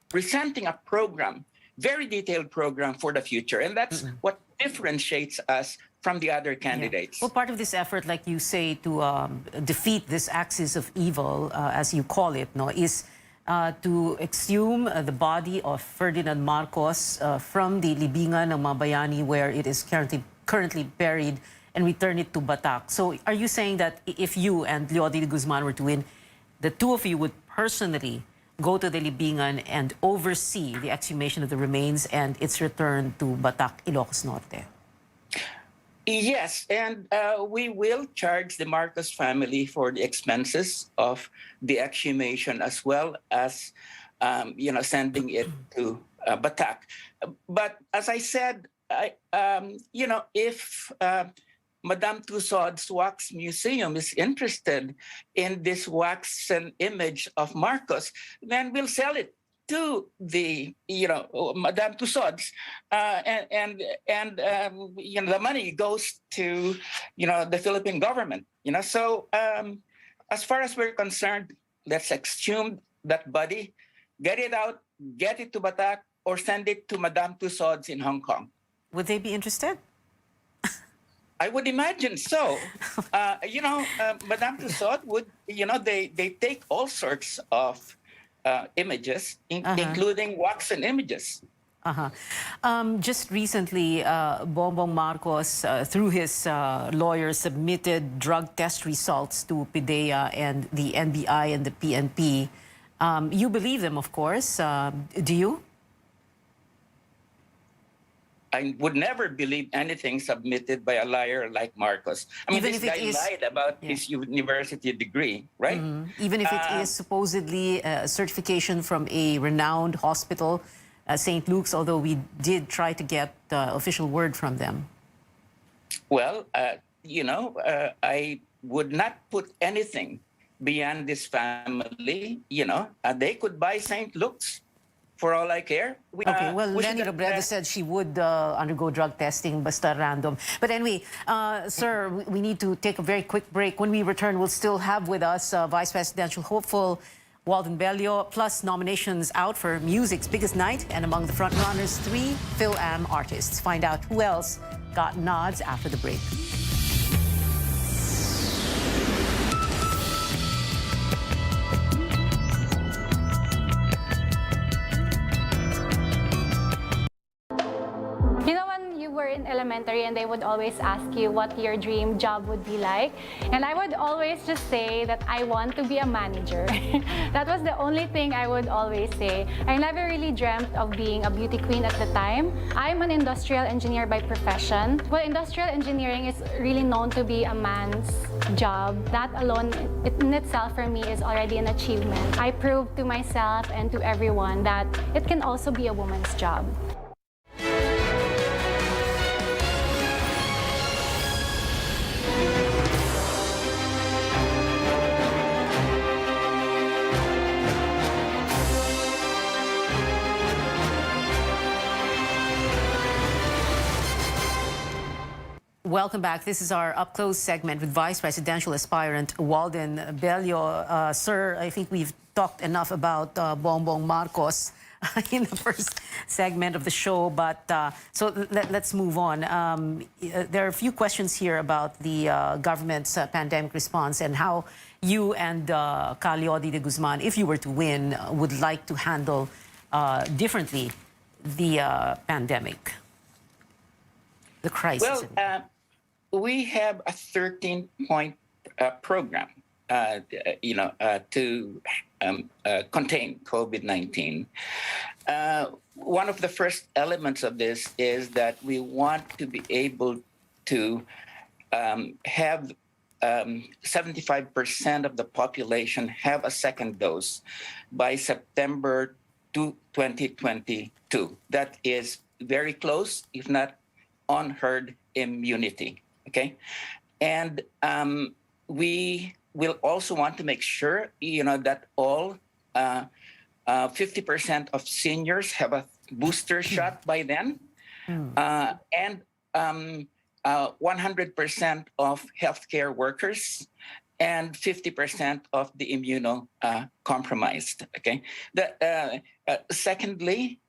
[SPEAKER 11] presenting a program, very detailed program for the future, and that's what differentiates us from the other candidates.
[SPEAKER 1] Well, part of this effort, like you say, to defeat this axis of evil, as you call it, is to exhume the body of Ferdinand Marcos from the Libingan ng Mabayani, where it is currently buried, and return it to Batac. So are you saying that if you and Leody de Guzman were to win, the two of you would personally go to the Libingan and oversee the exhumation of the remains and its return to Batac, Ilocos Norte?
[SPEAKER 11] Yes, and we will charge the Marcos family for the expenses of the exhumation, as well as, sending it to Batac. But as I said, if Madame Tussauds Wax Museum is interested in this waxen image of Marcos, then we'll sell it to the, Madame Tussauds, and the money goes to, the Philippine government. So as far as we're concerned, let's exhume that body, get it out, get it to Batac, or send it to Madame Tussauds in Hong Kong.
[SPEAKER 1] Would they be interested?
[SPEAKER 11] I would imagine so. Madame Tussauds would, they take all sorts of images, including waxen images.
[SPEAKER 1] Just recently, Bongbong Marcos, through his lawyer, submitted drug test results to PIDEA and the NBI and the PNP. You believe them, of course. Do you?
[SPEAKER 11] I would never believe anything submitted by a liar like Marcos. I mean,
[SPEAKER 1] Even
[SPEAKER 11] this
[SPEAKER 1] if
[SPEAKER 11] guy
[SPEAKER 1] it is,
[SPEAKER 11] lied about his university degree, right?
[SPEAKER 1] Even if it is supposedly a certification from a renowned hospital, St. Luke's, although we did try to get official word from them.
[SPEAKER 11] Well, I would not put anything beyond this family. They could buy St. Luke's. For all I care.
[SPEAKER 1] Okay, well, Leni Robredo said she would undergo drug testing, basta random. But anyway, sir, we need to take a very quick break. When we return, we'll still have with us Vice Presidential hopeful Walden Bello, plus nominations out for music's biggest night, and among the frontrunners, 3 Phil-Am artists. Find out who else got nods after the break.
[SPEAKER 12] You know, when you were in elementary and they would always ask you what your dream job would be like, and I would always just say that I want to be a manager. That was the only thing I would always say. I never really dreamt of being a beauty queen at the time. I'm an industrial engineer by profession. Well, industrial engineering is really known to be a man's job. That alone in itself for me is already an achievement. I proved to myself and to everyone that it can also be a woman's job.
[SPEAKER 1] Welcome back. This is our up-close segment with Vice Presidential aspirant Walden Bello. Sir, I think we've talked enough about Bongbong Marcos in the first segment of the show, but let's move on. There are a few questions here about the government's pandemic response and how you and Leody de Guzman, if you were to win, would like to handle differently the pandemic, the crisis.
[SPEAKER 11] Well, we have a 13-point program, to contain COVID-19. One of the first elements of this is that we want to be able to have 75% of the population have a second dose by September 2022. That is very close, if not on herd immunity. Okay, and we will also want to make sure, that all 50% of seniors have a booster shot by then, and 100% of healthcare workers and 50% of the immunocompromised. Okay. Secondly,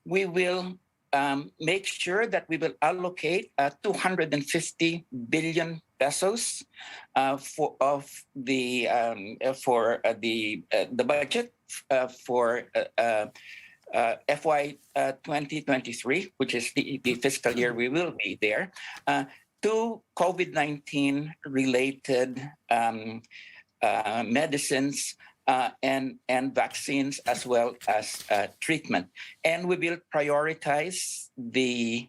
[SPEAKER 11] we will make sure that we will allocate 250 billion pesos for the budget for FY 2023, which is the fiscal year we will be there, to COVID-19 related medicines and vaccines, as well as treatment. And we will prioritize the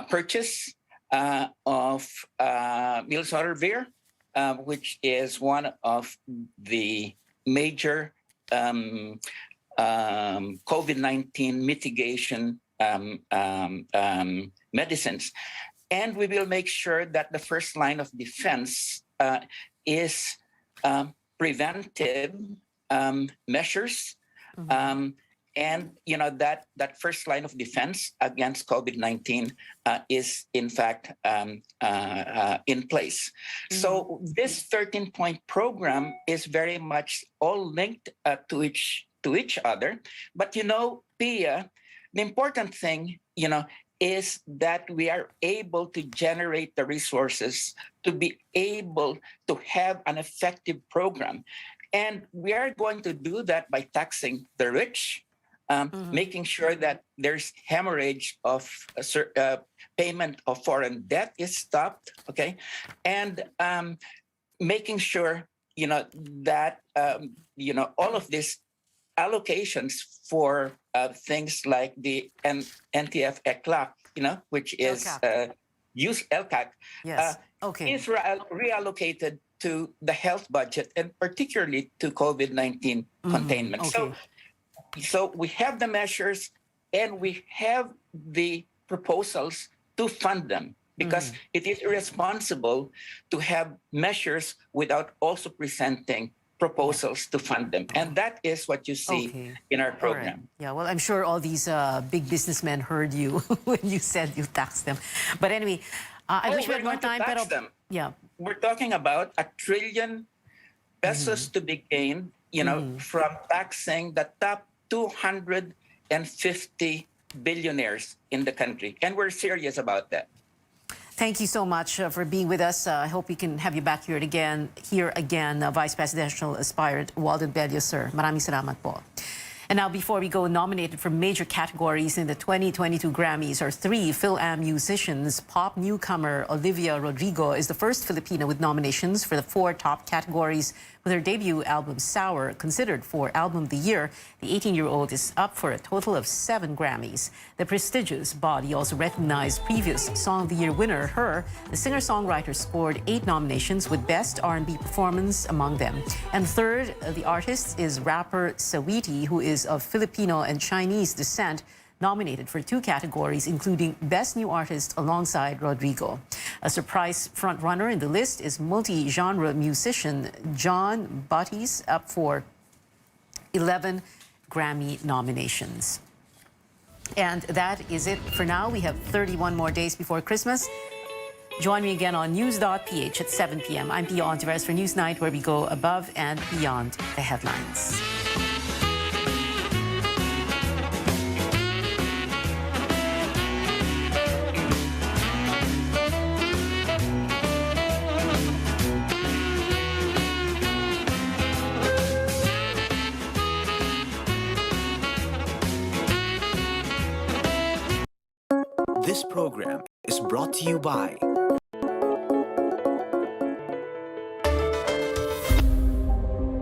[SPEAKER 11] purchase of Milsarvir, which is one of the major COVID-19 mitigation medicines. And we will make sure that the first line of defense is preventive measures, and that first line of defense against COVID-19 is in fact in place. So this 13-point program is very much all linked to each other. But Pia, the important thing is that we are able to generate the resources to be able to have an effective program. And we are going to do that by taxing the rich, making sure that there's hemorrhage of payment of foreign debt is stopped, okay? And making sure, that, all of these allocations for things like the NTF-ECLAC, which is LCAC,
[SPEAKER 1] yes. Okay.
[SPEAKER 11] is reallocated to the health budget and particularly to COVID-19 containment.
[SPEAKER 1] Okay.
[SPEAKER 11] So we have the measures and we have the proposals to fund them, because it is irresponsible to have measures without also presenting proposals to fund them. And that is what you see in our program.
[SPEAKER 1] Right. Yeah, well, I'm sure all these big businessmen heard you when you said you taxed them. But anyway, I wish we had more time.
[SPEAKER 11] Them.
[SPEAKER 1] Yeah.
[SPEAKER 11] We're talking about 1 trillion pesos to be gained from taxing the top 250 billionaires in the country. And we're serious about that.
[SPEAKER 1] Thank you so much for being with us. I hope we can have you back here again, Vice Presidential Aspirant Walden Bello, sir. Maraming salamat po. And now, before we go, nominated for major categories in the 2022 Grammys are 3 Phil-Am musicians. Pop newcomer Olivia Rodrigo is the first Filipina with nominations for the 4 top categories. With her debut album, Sour, considered for Album of the Year, the 18-year-old is up for a total of 7 Grammys. The prestigious body also recognized previous Song of the Year winner, Her. The singer-songwriter scored 8 nominations, with Best R&B Performance among them. And third, the artist is rapper Saweetie, who is of Filipino and Chinese descent, nominated for 2 categories, including Best New Artist alongside Rodrigo. A surprise frontrunner in the list is multi-genre musician John Butties, up for 11 Grammy nominations. And that is it for now. We have 31 more days before Christmas. Join me again on news.ph at 7 p.m. I'm Pia Ontiveros for Newsnight, where we go above and beyond the headlines.
[SPEAKER 13] This program is brought to you by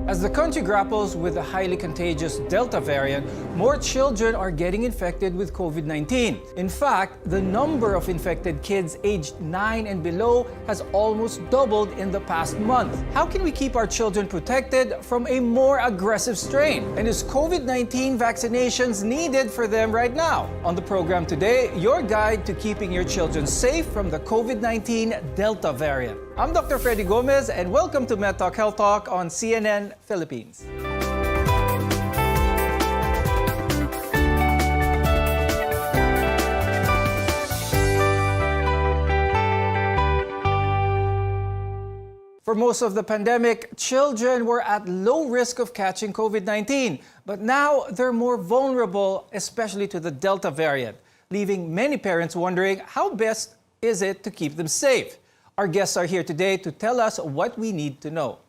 [SPEAKER 14] As the country grapples with the highly contagious Delta variant, more children are getting infected with COVID-19. In fact, the number of infected kids aged 9 and below has almost doubled in the past month. How can we keep our children protected from a more aggressive strain? And is COVID-19 vaccinations needed for them right now? On the program today, your guide to keeping your children safe from the COVID-19 Delta variant. I'm Dr. Freddy Gomez, and welcome to MedTalk Health Talk on CNN Philippines. For most of the pandemic, children were at low risk of catching COVID-19, but now they're more vulnerable, especially to the Delta variant, leaving many parents wondering how best is it to keep them safe. Our guests are here today to tell us what we need to know.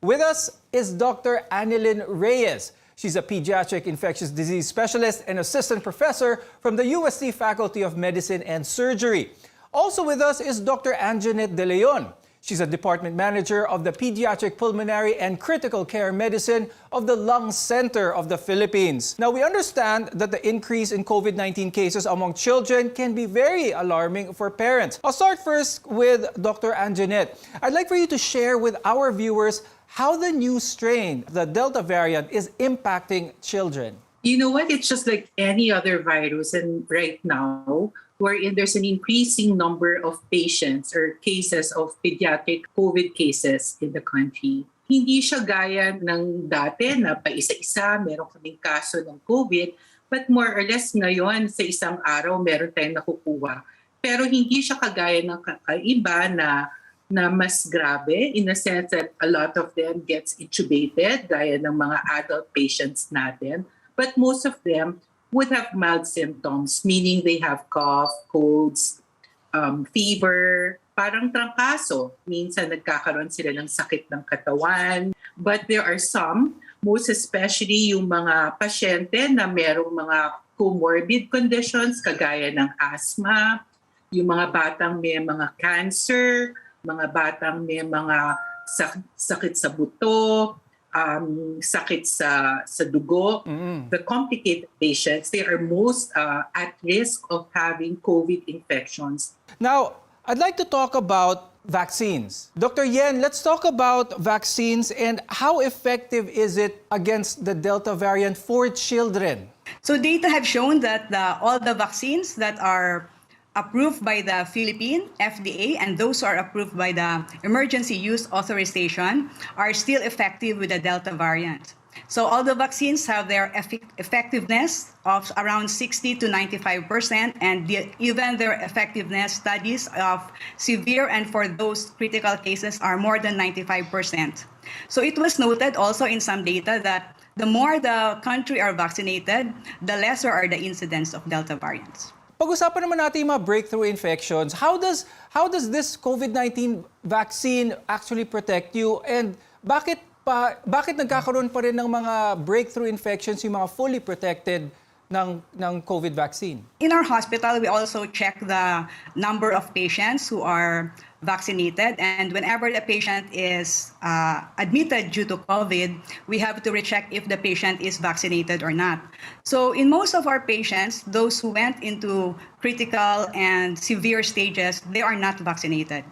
[SPEAKER 14] With us is Dr. Annalyn Reyes. She's a pediatric infectious disease specialist and assistant professor from the UST Faculty of Medicine and Surgery. Also with us is Dr. Anjanette De Leon. She's a department manager of the Pediatric Pulmonary and Critical Care Medicine of the Lung Center of the Philippines. Now, we understand that the increase in COVID-19 cases among children can be very alarming for parents. I'll start first with Dr. Anjanette. I'd like for you to share with our viewers how the new strain, the Delta variant, is impacting children.
[SPEAKER 15] You know what? It's just like any other virus, and right now, wherein there's an increasing number of patients or cases of pediatric COVID cases in the country. Hindi siya gaya ng dati na pa-isa-isa, meron kaming kaso ng COVID, but more or less ngayon sa isang araw meron tayong nakukuha. Pero hindi siya kagaya ng kakaiba na mas grabe in the sense that a lot of them gets intubated gaya ng mga adult patients natin, but most of them would have mild symptoms, meaning they have cough, colds, fever, parang trangkaso. Minsan nagkakaroon sila ng sakit ng katawan. But there are some, most especially yung mga pasyente na merong mga comorbid conditions, kagaya ng asthma, yung mga batang may mga cancer, mga batang may mga sakit sa buto, sakit sa dugo. The complicated patients, they are most at risk of having COVID infections.
[SPEAKER 14] Now, I'd like to talk about vaccines. Dr. Yen, let's talk about vaccines and how effective is it against the Delta variant for children?
[SPEAKER 16] So data have shown that all the vaccines that are approved by the Philippine FDA and those who are approved by the Emergency Use Authorization are still effective with the Delta variant. So all the vaccines have their effectiveness of around 60 to 95%, and even their effectiveness studies of severe and for those critical cases are more than 95%. So it was noted also in some data that the more the country are vaccinated, the lesser are the incidence of Delta variants.
[SPEAKER 14] Pag-usapan naman natin yung mga breakthrough infections. How does this COVID-19 vaccine actually protect you, and bakit nagkakaroon pa rin ng mga breakthrough infections yung mga fully protected ng COVID vaccine?
[SPEAKER 16] In our hospital, we also check the number of patients who are vaccinated, and whenever the patient is admitted due to COVID, we have to recheck if the patient is vaccinated or not. So in most of our patients, those who went into critical and severe stages, they are not vaccinated.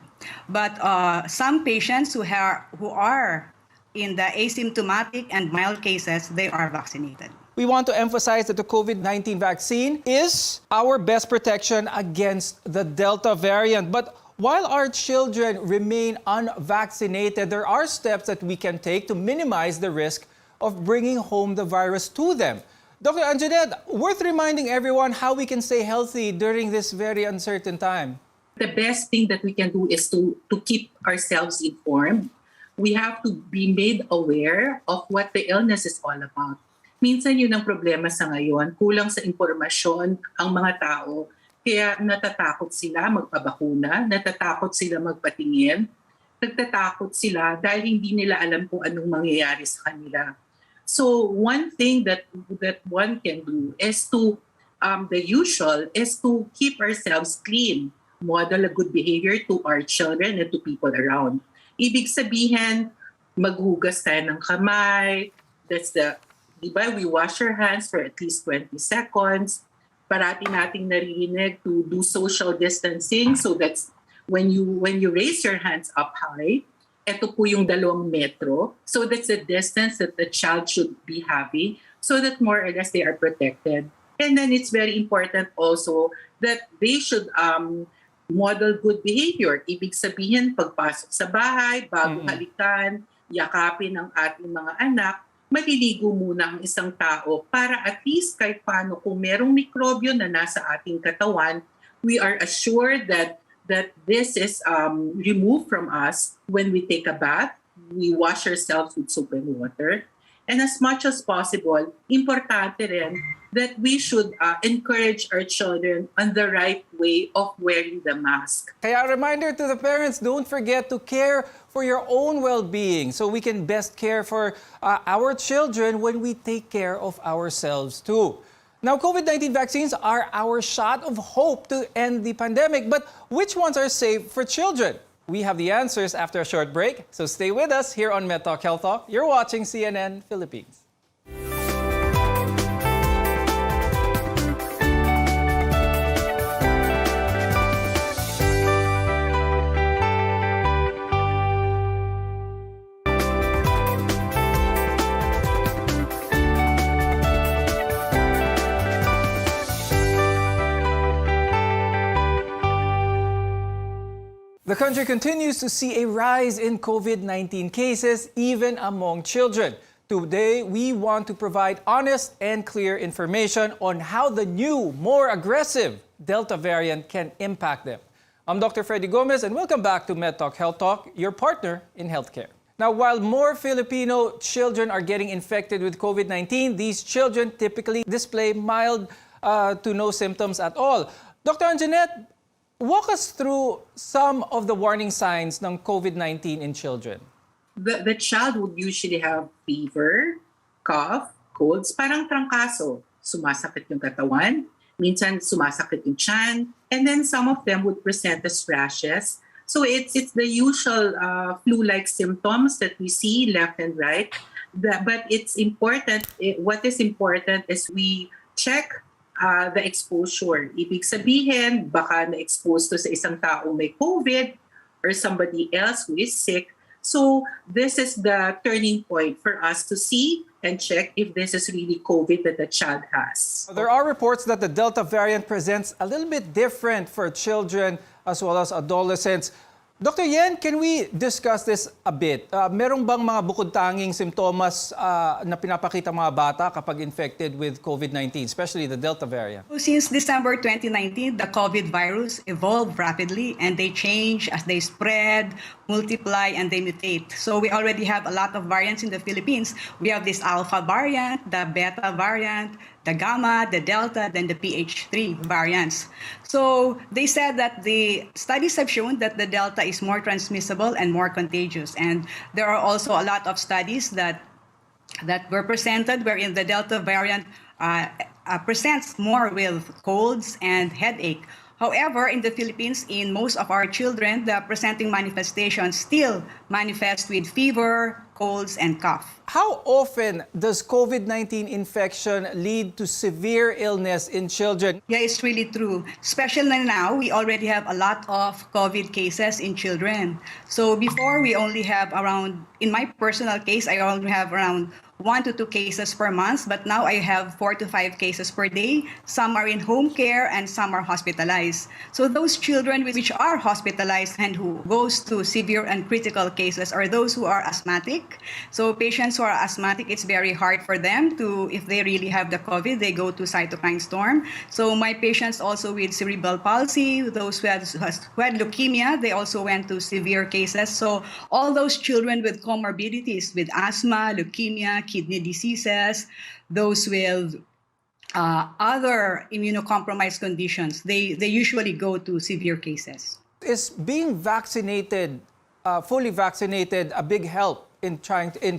[SPEAKER 16] But some patients who are in the asymptomatic and mild cases, they are vaccinated.
[SPEAKER 14] We want to emphasize that the COVID-19 vaccine is our best protection against the Delta variant. But while our children remain unvaccinated, there are steps that we can take to minimize the risk of bringing home the virus to them. Dr. Anjanette, worth reminding everyone how we can stay healthy during this very uncertain time.
[SPEAKER 15] The best thing that we can do is to keep ourselves informed. We have to be made aware of what the illness is all about. Minsan yun ang problema sa ngayon, kulang sa impormasyon ang mga tao. Kaya natatakot sila magpabakuna, natatakot sila magpatingin, natatakot sila dahil hindi nila alam kung anong mangyayari sa kanila. So one thing that one can do is to, the usual is to keep ourselves clean, model a good behavior to our children and to people around. Ibig sabihin, maghugas tayo ng kamay. Diba, we wash our hands for at least 20 seconds. Parati nating naririnig to do social distancing. So that's when you raise your hands up high, ito po yung 2 metro. So that's the distance that the child should be having so that more or less they are protected. And then it's very important also that they should model good behavior. Ibig sabihin, pagpasok sa bahay, bago halikan, yakapin ang ating mga anak, maliligo muna ang isang tao para at least kahit paano kung merong mikrobyo na nasa ating katawan, we are assured that this is removed from us when we take a bath. We wash ourselves with soap and water. And as much as possible, importante rin that we should encourage our children on the right way of wearing the mask.
[SPEAKER 14] Kaya a reminder to the parents, don't forget to care for your own well-being so we can best care for our children when we take care of ourselves too. Now, COVID-19 vaccines are our shot of hope to end the pandemic, but which ones are safe for children? We have the answers after a short break, so stay with us here on MedTalk Health Talk. You're watching CNN Philippines. The country continues to see a rise in COVID-19 cases, even among children. Today, we want to provide honest and clear information on how the new, more aggressive Delta variant can impact them. I'm Dr. Freddy Gomez, and welcome back to MedTalk Health Talk, your partner in healthcare. Now, while more Filipino children are getting infected with COVID-19, these children typically display mild to no symptoms at all. Dr. Anjanette, walk us through some of the warning signs ng COVID-19 in children.
[SPEAKER 15] The child would usually have fever, cough, colds, parang trangkaso. Sumasakit yung katawan, minsan sumasakit yung tiyan, and then some of them would present as rashes. So it's the usual flu-like symptoms that we see left and right. But it's important, what is important is we check the exposure. Ibig sabihin, baka na-expose to sa isang taong may COVID or somebody else who is sick. So this is the turning point for us to see and check if this is really COVID that the child has.
[SPEAKER 14] There are reports that the Delta variant presents a little bit different for children as well as adolescents. Dr. Yen, can we discuss this a bit? Merong bang mga bukod-tanging simptomas na pinapakita mga bata kapag infected with COVID-19, especially the Delta variant?
[SPEAKER 16] Since December 2019, the COVID virus evolved rapidly and they change as they spread, multiply, and they mutate. So we already have a lot of variants in the Philippines. We have this Alpha variant, the Beta variant, the Gamma, the Delta, then the PH3 variants. So they said that the studies have shown that the Delta is more transmissible and more contagious. And there are also a lot of studies that were presented wherein the Delta variant presents more with colds and headache. However, in the Philippines, in most of our children, the presenting manifestations still manifest with fever, colds, and cough.
[SPEAKER 14] How often does COVID-19 infection lead to severe illness in children?
[SPEAKER 16] Yeah, it's really true. Especially now, we already have a lot of COVID cases in children. So before, we only have around, in my personal case, I only have around 1 to 2 cases per month, but now I have 4 to 5 cases per day. Some are in home care and some are hospitalized. So those children which are hospitalized and who goes to severe and critical cases are those who are asthmatic. So patients who are asthmatic, it's very hard for them to, if they really have the COVID, they go to cytokine storm. So my patients also with cerebral palsy, those who had leukemia, they also went to severe cases. So all those children with comorbidities, with asthma, leukemia, kidney diseases, those with other immunocompromised conditions, they usually go to severe cases.
[SPEAKER 14] Is being vaccinated, fully vaccinated, a big help in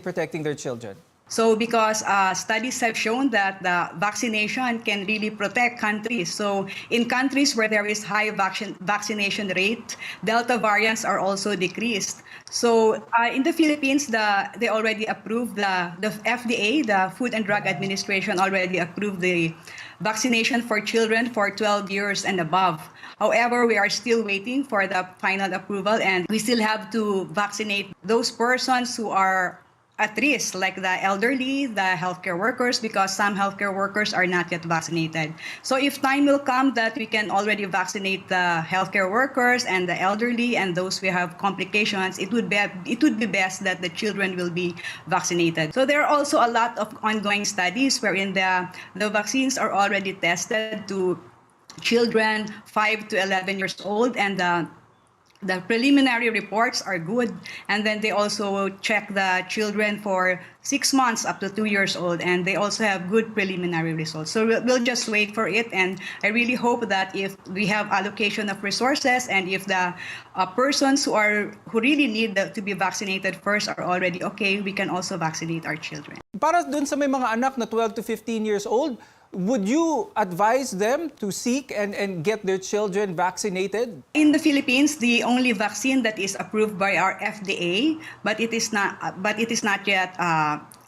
[SPEAKER 14] protecting their children?
[SPEAKER 16] So because studies have shown that the vaccination can really protect countries. So in countries where there is high vaccination rate, Delta variants are also decreased. So in the Philippines, they already approved, the FDA, the Food and Drug Administration already approved the vaccination for children for 12 years and above. However, we are still waiting for the final approval and we still have to vaccinate those persons who are at risk, like the elderly, the healthcare workers, because some healthcare workers are not yet vaccinated. So if time will come that we can already vaccinate the healthcare workers and the elderly and those who have complications, it would be best that the children will be vaccinated. So there are also a lot of ongoing studies wherein the vaccines are already tested to children 5 to 11 years old, and the preliminary reports are good, and then they also check the children for 6 months up to 2 years old, and they also have good preliminary results. So we'll just wait for it, and I really hope that if we have allocation of resources and if the persons who really need to be vaccinated first are already okay, we can also vaccinate our children.
[SPEAKER 14] Para dun sa may mga anak na 12 to 15 years old, would you advise them to seek and get their children vaccinated?
[SPEAKER 16] In the Philippines, the only vaccine that is approved by our FDA, but it is not yet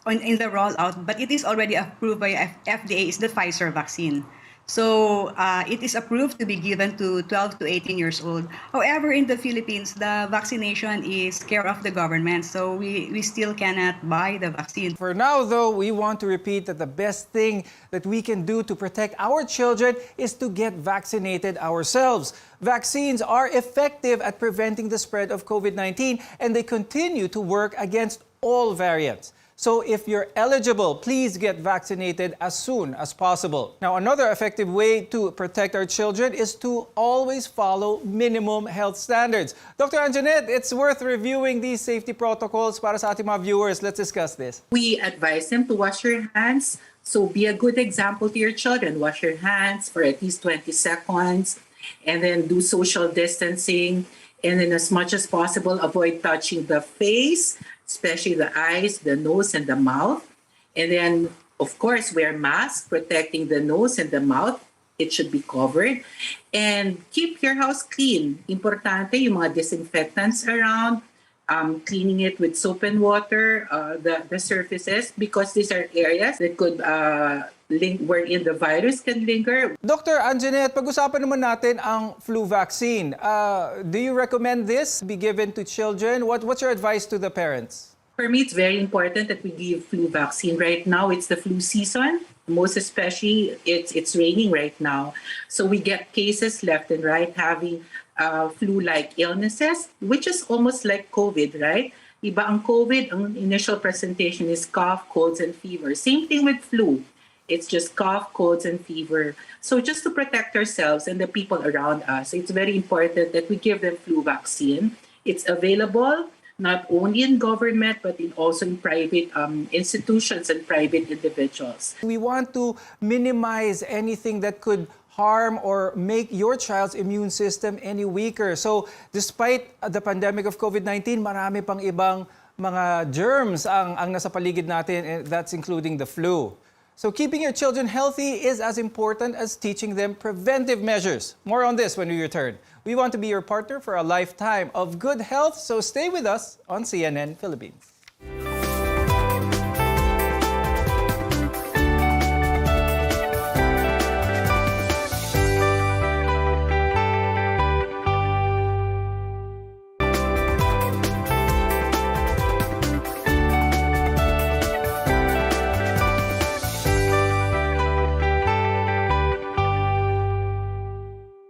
[SPEAKER 16] in the rollout, but it is already approved by FDA, is the Pfizer vaccine. So it is approved to be given to 12 to 18 years old. However, in the Philippines, the vaccination is care of the government, so we still cannot buy the vaccine.
[SPEAKER 14] For now, though, we want to repeat that the best thing that we can do to protect our children is to get vaccinated ourselves. Vaccines are effective at preventing the spread of COVID-19, and they continue to work against all variants. So if you're eligible, please get vaccinated as soon as possible. Now, another effective way to protect our children is to always follow minimum health standards. Dr. Anjanette, it's worth reviewing these safety protocols para sa ating mga viewers. Let's discuss this.
[SPEAKER 15] We advise them to wash your hands. So be a good example to your children. Wash your hands for at least 20 seconds and then do social distancing. And then as much as possible, avoid touching the face, especially the eyes, the nose, and the mouth. And then, of course, wear masks, protecting the nose and the mouth. It should be covered. And keep your house clean. Importante yung mga disinfectants around, cleaning it with soap and water, the surfaces, because these are areas that could wherein the virus can linger.
[SPEAKER 14] Dr. Anjanette, pag-usapan naman natin ang flu vaccine. Do you recommend this be given to children? What's your advice to the parents?
[SPEAKER 15] For me, it's very important that we give flu vaccine. Right now, it's the flu season. Most especially, it's raining right now. So we get cases left and right having flu-like illnesses, which is almost like COVID, right? Iba ang COVID, ang initial presentation is cough, colds, and fever. Same thing with flu. It's just cough, colds, and fever. So just to protect ourselves and the people around us, it's very important that we give them flu vaccine. It's available not only in government, but also in private institutions and private individuals.
[SPEAKER 14] We want to minimize anything that could harm or make your child's immune system any weaker. So despite the pandemic of COVID-19, marami pang ibang mga germs ang nasa paligid natin, and that's including the flu. So keeping your children healthy is as important as teaching them preventive measures. More on this when we return. We want to be your partner for a lifetime of good health, so stay with us on CNN Philippines.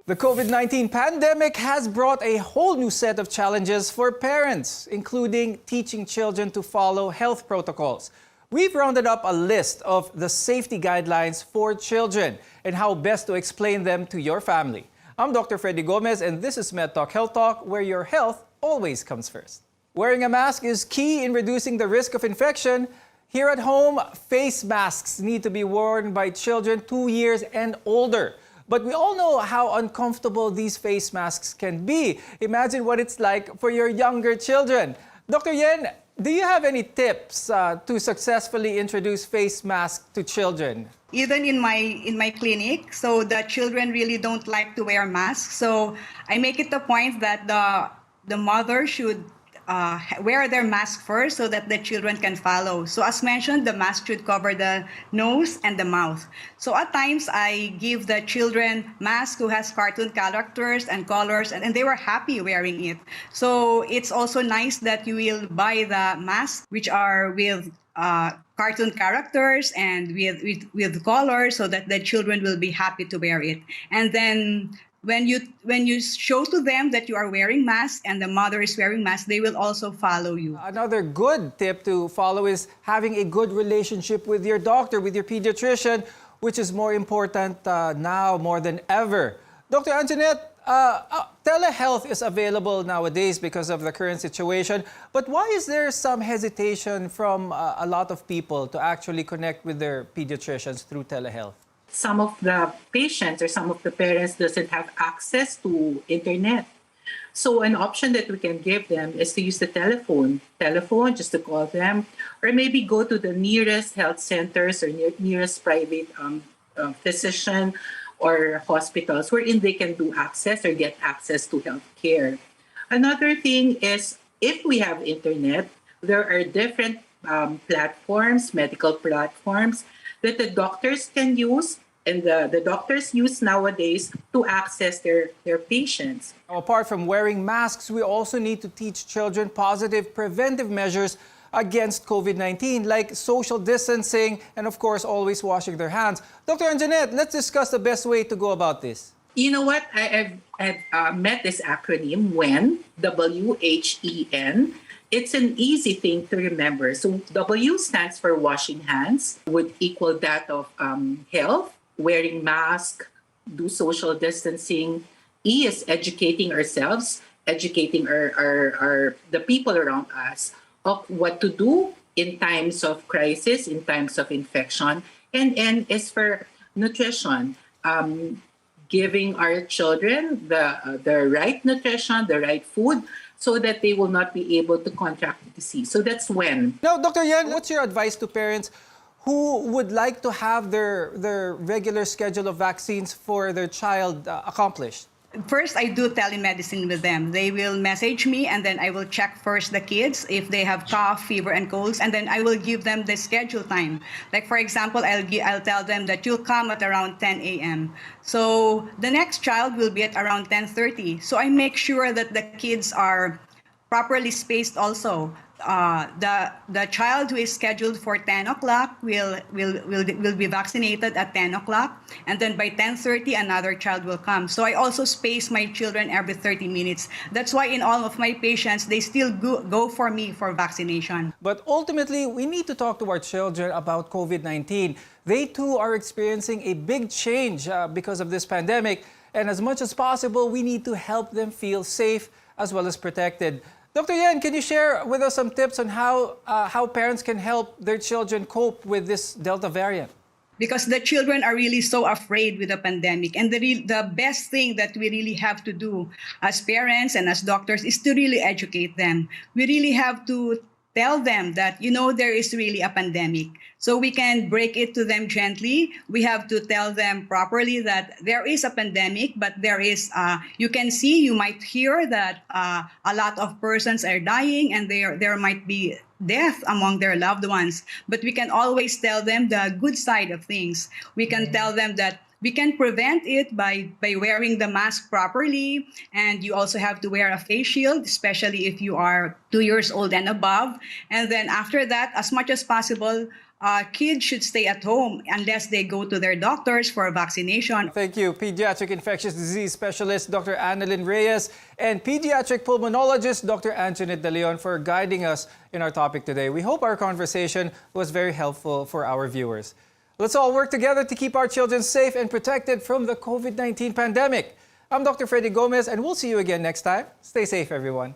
[SPEAKER 14] The COVID-19 pandemic has brought a whole new set of challenges for parents, including teaching children to follow health protocols. We've rounded up a list of the safety guidelines for children and how best to explain them to your family. I'm Dr. Freddy Gomez, and this is MedTalk Health Talk, where your health always comes first. Wearing a mask is key in reducing the risk of infection. Here at home, face masks need to be worn by children 2 years and older. But we all know how uncomfortable these face masks can be. Imagine what it's like for your younger children. Dr. Yen, do you have any tips to successfully introduce face masks to children?
[SPEAKER 16] Even in my clinic, so the children really don't like to wear masks. So I make it a point that the mother should wear their mask first so that the children can follow. So as mentioned, the mask should cover the nose and the mouth. So at times I give the children masks who has cartoon characters and colors, and they were happy wearing it. So it's also nice that you will buy the masks which are with cartoon characters and with colors, so that the children will be happy to wear it. And then when you show to them that you are wearing masks and the mother is wearing masks, they will also follow you.
[SPEAKER 14] Another good tip to follow is having a good relationship with your doctor, with your pediatrician, which is more important now more than ever. Dr. Anjanette, telehealth is available nowadays because of the current situation, but why is there some hesitation from a lot of people to actually connect with their pediatricians through telehealth?
[SPEAKER 15] Some of the patients or some of the parents doesn't have access to internet. So an option that we can give them is to use the telephone just to call them, or maybe go to the nearest health centers or nearest private physician or hospitals wherein they can do access or get access to health care. Another thing is, if we have internet, there are different platforms, medical platforms, that the doctors can use and the doctors use nowadays to access their patients.
[SPEAKER 14] Apart from wearing masks, we also need to teach children positive preventive measures against COVID-19, like social distancing and, of course, always washing their hands. Dr. Anjanette, let's discuss the best way to go about this.
[SPEAKER 15] You know what? I've met this acronym, WHEN, W-H-E-N. It's an easy thing to remember. So W stands for washing hands, would equal that of health, wearing mask, do social distancing. E is educating ourselves, educating the people around us of what to do in times of crisis, in times of infection. And N is for nutrition, giving our children the right nutrition, the right food, so that they will not be able to contract the disease. So that's when.
[SPEAKER 14] Now, Dr. Yan, what's your advice to parents who would like to have their regular schedule of vaccines for their child accomplished?
[SPEAKER 16] First, I do telemedicine with them. They will message me, and then I will check first the kids if they have cough, fever, and colds, and then I will give them the schedule time. Like, for example, I'll tell them that you'll come at around 10 a.m. So the next child will be at around 10:30. So I make sure that the kids are properly spaced also. the child who is scheduled for 10 o'clock will be vaccinated at 10 o'clock, and then by 10:30 another child will come. So I also space my children every 30 minutes. That's why in all of my patients, they still go for me for vaccination.
[SPEAKER 14] But ultimately, we need to talk to our children about COVID-19. They too are experiencing a big change because of this pandemic. And as much as possible, we need to help them feel safe as well as protected. Dr. Yen, can you share with us some tips on how parents can help their children cope with this Delta variant?
[SPEAKER 16] Because the children are really so afraid with the pandemic. And the best thing that we really have to do as parents and as doctors is to really educate them. We really have to tell them that, there is really a pandemic. So we can break it to them gently. We have to tell them properly that there is a pandemic, but there is, you might hear that a lot of persons are dying and there might be death among their loved ones. But we can always tell them the good side of things. We can tell them that we can prevent it by wearing the mask properly, and you also have to wear a face shield, especially if you are 2 years old and above. And then after that, as much as possible, kids should stay at home unless they go to their doctors for vaccination.
[SPEAKER 14] Thank you, Pediatric Infectious Disease Specialist Dr. Annalyn Reyes and Pediatric Pulmonologist Dr. Anjanette De Leon for guiding us in our topic today. We hope our conversation was very helpful for our viewers. Let's all work together to keep our children safe and protected from the COVID-19 pandemic. I'm Dr. Freddy Gomez, and we'll see you again next time. Stay safe, everyone.